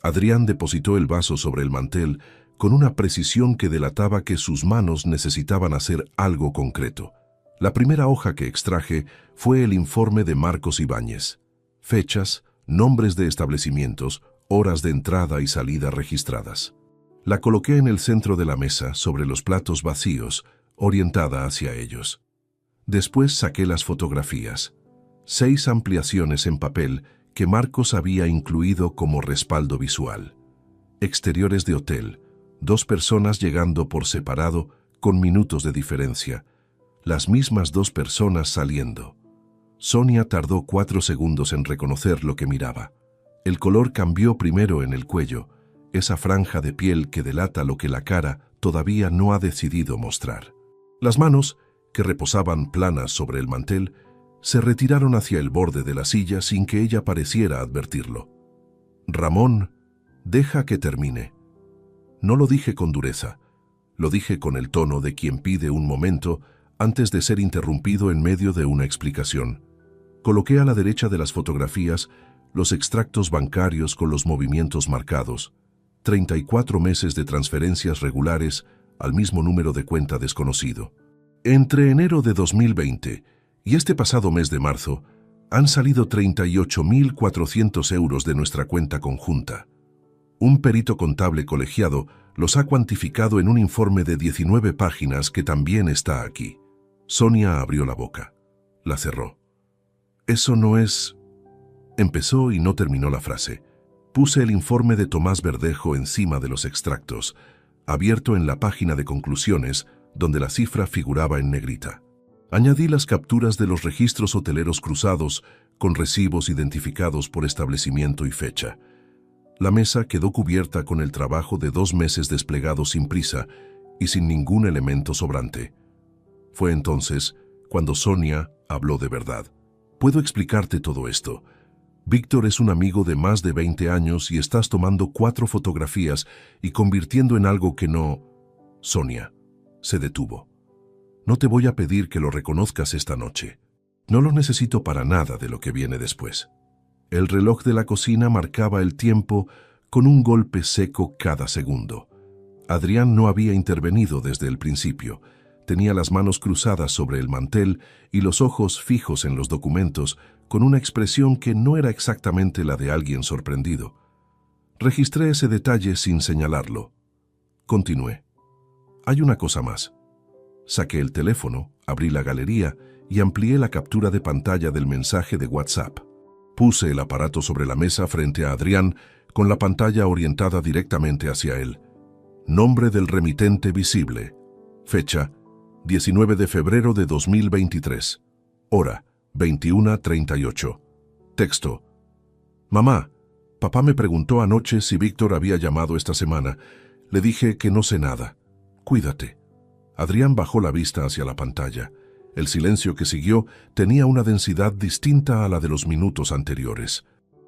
Adrián depositó el vaso sobre el mantel con una precisión que delataba que sus manos necesitaban hacer algo concreto. La primera hoja que extraje fue el informe de Marcos Ibáñez. Fechas, nombres de establecimientos, horas de entrada y salida registradas. La coloqué en el centro de la mesa, sobre los platos vacíos, orientada hacia ellos. Después saqué las fotografías. 6 ampliaciones en papel que Marcos había incluido como respaldo visual. Exteriores de hotel, 2 personas llegando por separado con minutos de diferencia. Las mismas 2 personas saliendo. Sonia tardó 4 segundos en reconocer lo que miraba. El color cambió primero en el cuello, esa franja de piel que delata lo que la cara todavía no ha decidido mostrar. Las manos, que reposaban planas sobre el mantel, se retiraron hacia el borde de la silla sin que ella pareciera advertirlo. Ramón, deja que termine. No lo dije con dureza, lo dije con el tono de quien pide un momento antes de ser interrumpido en medio de una explicación. Coloqué a la derecha de las fotografías los extractos bancarios con los movimientos marcados, 34 meses de transferencias regulares al mismo número de cuenta desconocido. Entre enero de 2020 y este pasado mes de marzo, han salido 38.400 euros de nuestra cuenta conjunta. Un perito contable colegiado los ha cuantificado en un informe de 19 páginas que también está aquí. Sonia abrió la boca. La cerró. Eso no es... Empezó y no terminó la frase. Puse el informe de Tomás Verdejo encima de los extractos, abierto en la página de conclusiones, donde la cifra figuraba en negrita. Añadí las capturas de los registros hoteleros cruzados con recibos identificados por establecimiento y fecha. La mesa quedó cubierta con el trabajo de 2 meses desplegados sin prisa y sin ningún elemento sobrante. Fue entonces cuando Sonia habló de verdad. Puedo explicarte todo esto. Víctor es un amigo de más de 20 años y estás tomando 4 fotografías y convirtiendo en algo que no... Sonia se detuvo. No te voy a pedir que lo reconozcas esta noche. No lo necesito para nada de lo que viene después. El reloj de la cocina marcaba el tiempo con un golpe seco cada segundo. Adrián no había intervenido desde el principio. Tenía las manos cruzadas sobre el mantel y los ojos fijos en los documentos, con una expresión que no era exactamente la de alguien sorprendido. Registré ese detalle sin señalarlo. Continué. Hay una cosa más. Saqué el teléfono, abrí la galería y amplié la captura de pantalla del mensaje de WhatsApp. Puse el aparato sobre la mesa frente a Adrián, con la pantalla orientada directamente hacia él. Nombre del remitente visible. Fecha: 19 de febrero de 2023. Hora: 21:38. Texto: Mamá, papá me preguntó anoche si Víctor había llamado esta semana. Le dije que no sé nada. Cuídate. Adrián bajó la vista hacia la pantalla. El silencio que siguió tenía una densidad distinta a la de los minutos anteriores.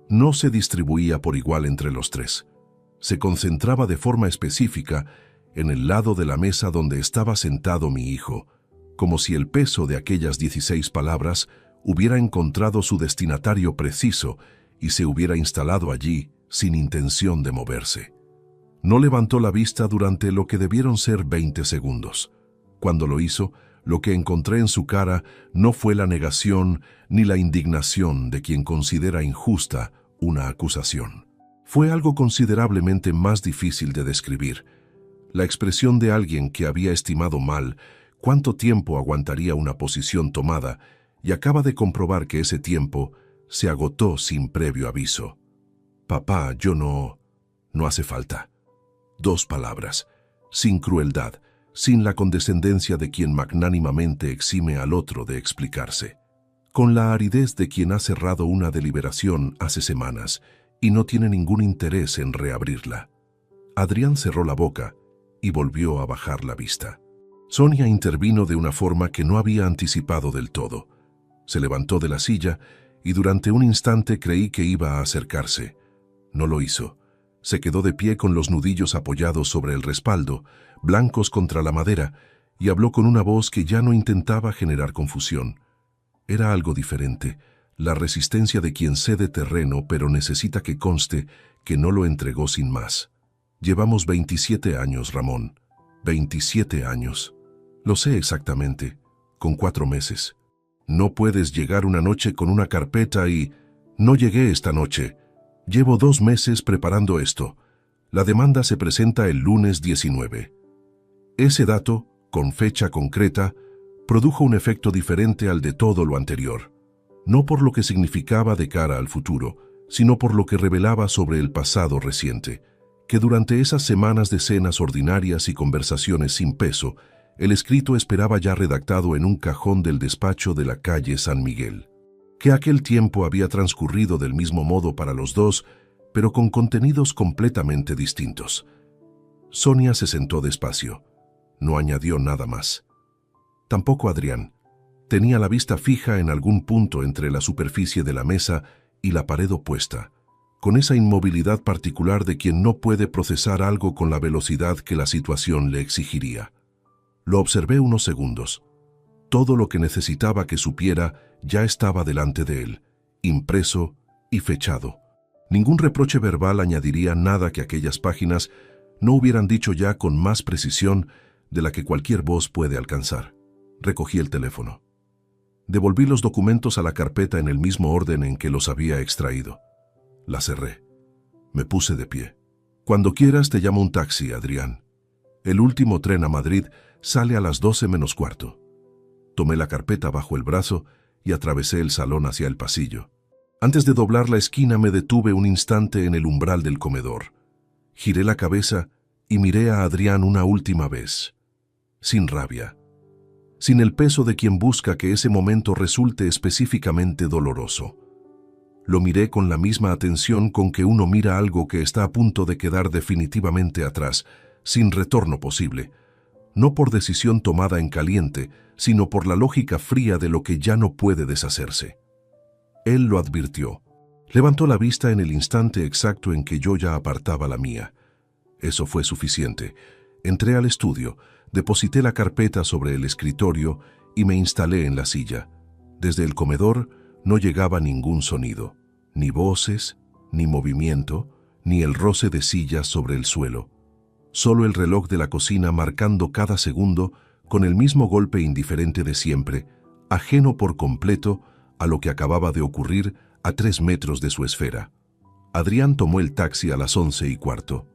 No se distribuía por igual entre los tres. Se concentraba de forma específica en el lado de la mesa donde estaba sentado mi hijo, como si el peso de aquellas 16 palabras hubiera encontrado su destinatario preciso y se hubiera instalado allí sin intención de moverse. No levantó la vista durante lo que debieron ser 20 segundos. Cuando lo hizo, lo que encontré en su cara no fue la negación ni la indignación de quien considera injusta una acusación. Fue algo considerablemente más difícil de describir. La expresión de alguien que había estimado mal cuánto tiempo aguantaría una posición tomada y acaba de comprobar que ese tiempo se agotó sin previo aviso. Papá, yo no hace falta. 2 palabras, sin crueldad, sin la condescendencia de quien magnánimamente exime al otro de explicarse, con la aridez de quien ha cerrado una deliberación hace semanas y no tiene ningún interés en reabrirla. Adrián cerró la boca y volvió a bajar la vista. Sonia intervino de una forma que no había anticipado del todo. Se levantó de la silla y durante un instante creí que iba a acercarse. No lo hizo. Se quedó de pie con los nudillos apoyados sobre el respaldo, blancos contra la madera, y habló con una voz que ya no intentaba generar confusión. Era algo diferente, la resistencia de quien cede terreno pero necesita que conste que no lo entregó sin más. Llevamos 27 años, Ramón. 27 años. Lo sé exactamente, con 4 meses. No puedes llegar una noche con una carpeta y... No llegué esta noche. Llevo 2 meses preparando esto. La demanda se presenta el lunes 19. Ese dato, con fecha concreta, produjo un efecto diferente al de todo lo anterior. No por lo que significaba de cara al futuro, sino por lo que revelaba sobre el pasado reciente, que durante esas semanas de cenas ordinarias y conversaciones sin peso, el escrito esperaba ya redactado en un cajón del despacho de la calle San Miguel. Que aquel tiempo había transcurrido del mismo modo para los dos, pero con contenidos completamente distintos. Sonia se sentó despacio. No añadió nada más. Tampoco Adrián. Tenía la vista fija en algún punto entre la superficie de la mesa y la pared opuesta, con esa inmovilidad particular de quien no puede procesar algo con la velocidad que la situación le exigiría. Lo observé unos segundos. Todo lo que necesitaba que supiera ya estaba delante de él, impreso y fechado. Ningún reproche verbal añadiría nada que aquellas páginas no hubieran dicho ya con más precisión de la que cualquier voz puede alcanzar. Recogí el teléfono. Devolví los documentos a la carpeta en el mismo orden en que los había extraído. La cerré. Me puse de pie. Cuando quieras te llamo un taxi, Adrián. El último tren a Madrid sale a las 12 menos cuarto. Tomé la carpeta bajo el brazo y atravesé el salón hacia el pasillo. Antes de doblar la esquina me detuve un instante en el umbral del comedor. Giré la cabeza y miré a Adrián una última vez. Sin rabia. Sin el peso de quien busca que ese momento resulte específicamente doloroso. Lo miré con la misma atención con que uno mira algo que está a punto de quedar definitivamente atrás, sin retorno posible. No por decisión tomada en caliente, sino por la lógica fría de lo que ya no puede deshacerse. Él lo advirtió. Levantó la vista en el instante exacto en que yo ya apartaba la mía. Eso fue suficiente. Entré al estudio, deposité la carpeta sobre el escritorio y me instalé en la silla. Desde el comedor no llegaba ningún sonido, ni voces, ni movimiento, ni el roce de sillas sobre el suelo. Solo el reloj de la cocina marcando cada segundo con el mismo golpe indiferente de siempre, ajeno por completo a lo que acababa de ocurrir a 3 metros de su esfera. Adrián tomó el taxi a las 11:15.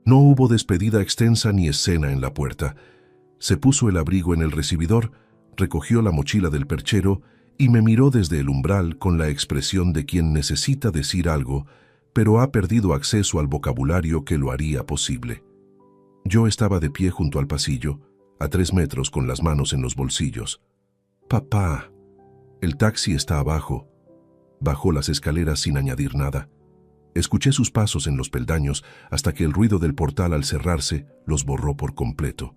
No hubo despedida extensa ni escena en la puerta. Se puso el abrigo en el recibidor, recogió la mochila del perchero y me miró desde el umbral con la expresión de quien necesita decir algo, pero ha perdido acceso al vocabulario que lo haría posible. Yo estaba de pie junto al pasillo, a 3 metros con las manos en los bolsillos. «Papá, el taxi está abajo». Bajó las escaleras sin añadir nada. Escuché sus pasos en los peldaños hasta que el ruido del portal al cerrarse los borró por completo.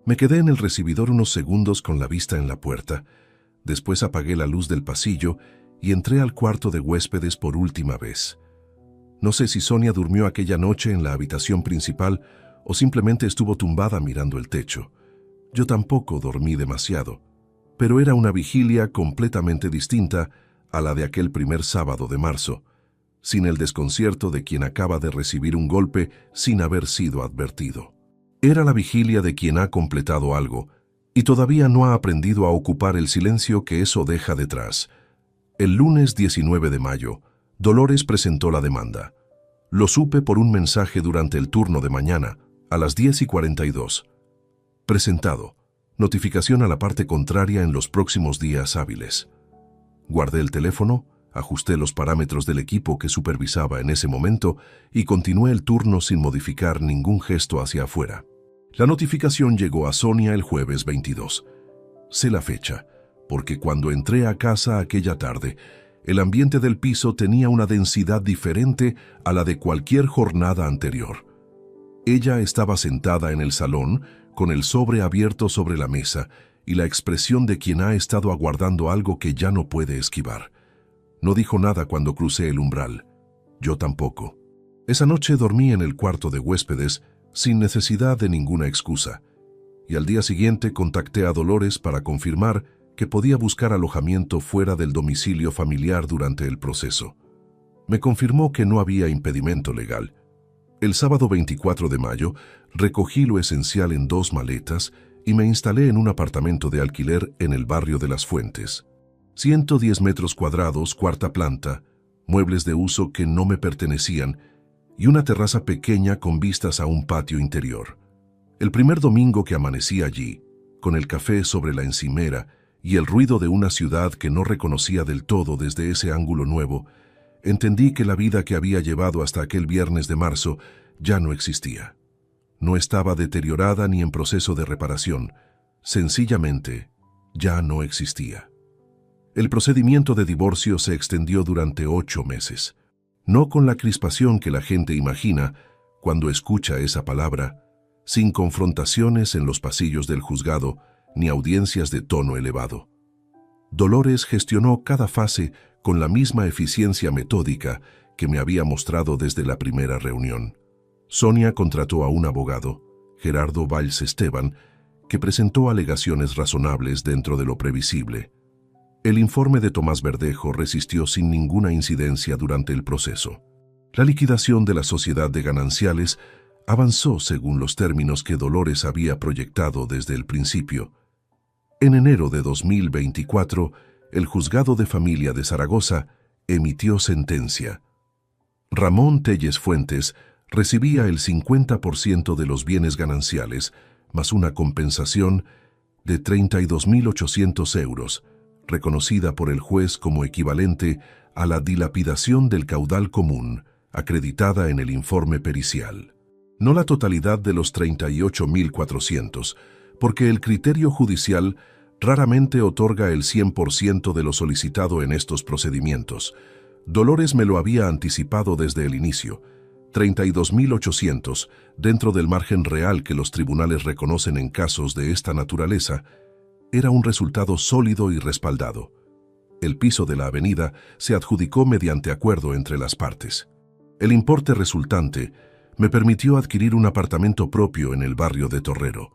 Me quedé en el recibidor unos segundos con la vista en la puerta. Después apagué la luz del pasillo y entré al cuarto de huéspedes por última vez. No sé si Sonia durmió aquella noche en la habitación principal o simplemente estuvo tumbada mirando el techo. Yo tampoco dormí demasiado, pero era una vigilia completamente distinta a la de aquel primer sábado de marzo, sin el desconcierto de quien acaba de recibir un golpe sin haber sido advertido. Era la vigilia de quien ha completado algo y todavía no ha aprendido a ocupar el silencio que eso deja detrás. El lunes 19 de mayo, Dolores presentó la demanda. Lo supe por un mensaje durante el turno de mañana, a las 10:42. Presentado. Notificación a la parte contraria en los próximos días hábiles. Guardé el teléfono, ajusté los parámetros del equipo que supervisaba en ese momento y continué el turno sin modificar ningún gesto hacia afuera. La notificación llegó a Sonia el jueves 22. Sé la fecha, porque cuando entré a casa aquella tarde, el ambiente del piso tenía una densidad diferente a la de cualquier jornada anterior. Ella estaba sentada en el salón, con el sobre abierto sobre la mesa y la expresión de quien ha estado aguardando algo que ya no puede esquivar. No dijo nada cuando crucé el umbral. Yo tampoco. Esa noche dormí en el cuarto de huéspedes sin necesidad de ninguna excusa, y al día siguiente contacté a Dolores para confirmar que podía buscar alojamiento fuera del domicilio familiar durante el proceso. Me confirmó que no había impedimento legal. El sábado 24 de mayo recogí lo esencial en 2 maletas y me instalé en un apartamento de alquiler en el barrio de Las Fuentes. 110 metros cuadrados, 4ª planta, muebles de uso que no me pertenecían y una terraza pequeña con vistas a un patio interior. El primer domingo que amanecí allí, con el café sobre la encimera y el ruido de una ciudad que no reconocía del todo desde ese ángulo nuevo, entendí que la vida que había llevado hasta aquel viernes de marzo ya no existía. No estaba deteriorada ni en proceso de reparación, sencillamente ya no existía. El procedimiento de divorcio se extendió durante 8 meses, no con la crispación que la gente imagina cuando escucha esa palabra, sin confrontaciones en los pasillos del juzgado ni audiencias de tono elevado. Dolores gestionó cada fase con la misma eficiencia metódica que me había mostrado desde la primera reunión. Sonia contrató a un abogado, Gerardo Valls Esteban, que presentó alegaciones razonables dentro de lo previsible. El informe de Tomás Verdejo resistió sin ninguna incidencia durante el proceso. La liquidación de la sociedad de gananciales avanzó según los términos que Dolores había proyectado desde el principio. En enero de 2024, el Juzgado de Familia de Zaragoza emitió sentencia. Ramón Telles Fuentes recibía el 50% de los bienes gananciales, más una compensación de 32.800 euros, reconocida por el juez como equivalente a la dilapidación del caudal común, acreditada en el informe pericial. No la totalidad de los 38.400, porque el criterio judicial raramente otorga el 100% de lo solicitado en estos procedimientos, Dolores me lo había anticipado desde el inicio. 32.800, dentro del margen real que los tribunales reconocen en casos de esta naturaleza, era un resultado sólido y respaldado. El piso de la avenida se adjudicó mediante acuerdo entre las partes. El importe resultante me permitió adquirir un apartamento propio en el barrio de Torrero.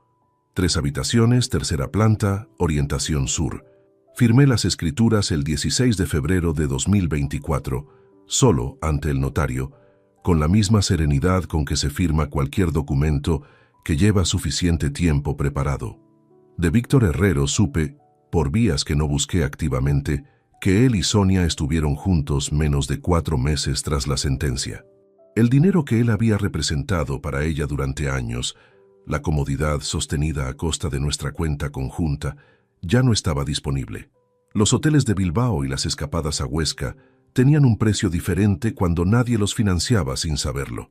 3 habitaciones, tercera planta, orientación sur. Firmé las escrituras el 16 de febrero de 2024, solo ante el notario, con la misma serenidad con que se firma cualquier documento que lleva suficiente tiempo preparado. De Víctor Herrero supe, por vías que no busqué activamente, que él y Sonia estuvieron juntos menos de 4 meses tras la sentencia. El dinero que él había representado para ella durante años, la comodidad sostenida a costa de nuestra cuenta conjunta, ya no estaba disponible. Los hoteles de Bilbao y las escapadas a Huesca tenían un precio diferente cuando nadie los financiaba sin saberlo.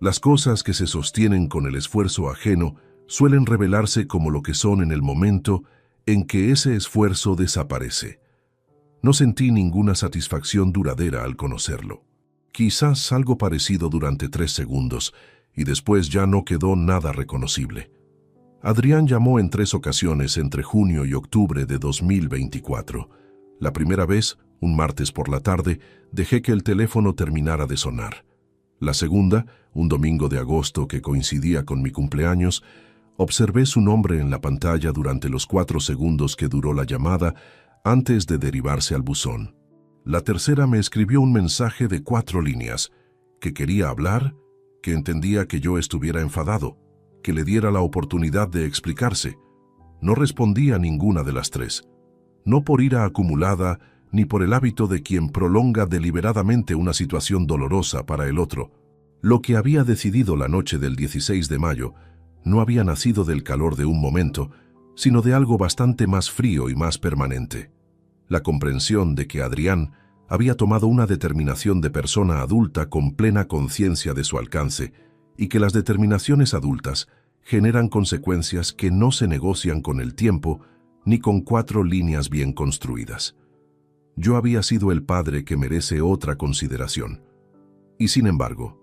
Las cosas que se sostienen con el esfuerzo ajeno suelen revelarse como lo que son en el momento en que ese esfuerzo desaparece. No sentí ninguna satisfacción duradera al conocerlo. Quizás algo parecido durante 3 segundos, y después ya no quedó nada reconocible. Adrián llamó en 3 ocasiones entre junio y octubre de 2024. La primera vez, un martes por la tarde, dejé que el teléfono terminara de sonar. La segunda, un domingo de agosto que coincidía con mi cumpleaños, observé su nombre en la pantalla durante los 4 segundos que duró la llamada antes de derivarse al buzón. La tercera me escribió un mensaje de 4 líneas, que quería hablar, que entendía que yo estuviera enfadado, que le diera la oportunidad de explicarse. No respondí a ninguna de las 3. No por ira acumulada, ni por el hábito de quien prolonga deliberadamente una situación dolorosa para el otro. Lo que había decidido la noche del 16 de mayo no había nacido del calor de un momento, sino de algo bastante más frío y más permanente. La comprensión de que Adrián había tomado una determinación de persona adulta con plena conciencia de su alcance y que las determinaciones adultas generan consecuencias que no se negocian con el tiempo ni con 4 líneas bien construidas. Yo había sido el padre que merece otra consideración. Y sin embargo,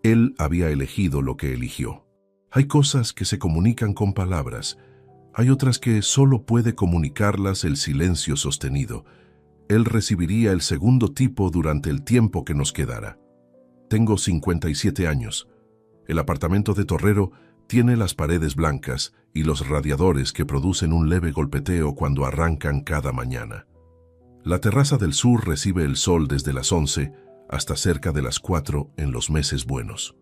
él había elegido lo que eligió. Hay cosas que se comunican con palabras, hay otras que solo puede comunicarlas el silencio sostenido. Él recibiría el segundo tipo durante el tiempo que nos quedara. Tengo 57 años. El apartamento de Torrero tiene las paredes blancas y los radiadores que producen un leve golpeteo cuando arrancan cada mañana. La terraza del sur recibe el sol desde las 11 hasta cerca de las 4 en los meses buenos.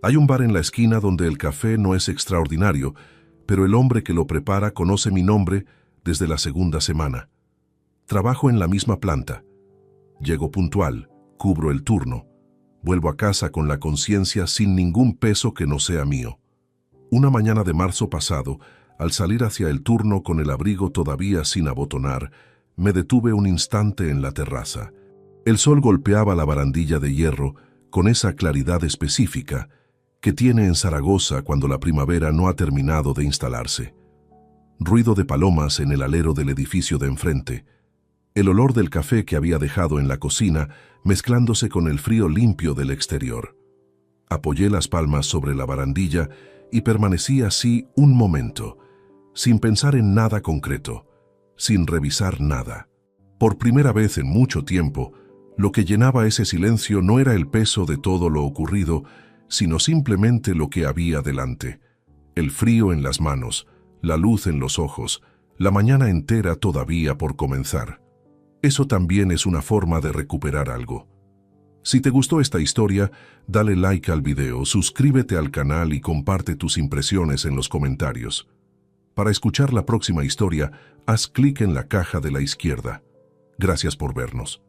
Hay un bar en la esquina donde el café no es extraordinario, pero el hombre que lo prepara conoce mi nombre desde la segunda semana. Trabajo en la misma planta. Llego puntual, cubro el turno. Vuelvo a casa con la conciencia sin ningún peso que no sea mío. Una mañana de marzo pasado, al salir hacia el turno con el abrigo todavía sin abotonar, me detuve un instante en la terraza. El sol golpeaba la barandilla de hierro con esa claridad específica que tiene en Zaragoza cuando la primavera no ha terminado de instalarse. Ruido de palomas en el alero del edificio de enfrente. El olor del café que había dejado en la cocina mezclándose con el frío limpio del exterior. Apoyé las palmas sobre la barandilla y permanecí así un momento, sin pensar en nada concreto, sin revisar nada. Por primera vez en mucho tiempo, lo que llenaba ese silencio no era el peso de todo lo ocurrido, sino simplemente lo que había delante. El frío en las manos, la luz en los ojos, la mañana entera todavía por comenzar. Eso también es una forma de recuperar algo. Si te gustó esta historia, dale like al video, suscríbete al canal y comparte tus impresiones en los comentarios. Para escuchar la próxima historia, haz clic en la caja de la izquierda. Gracias por vernos.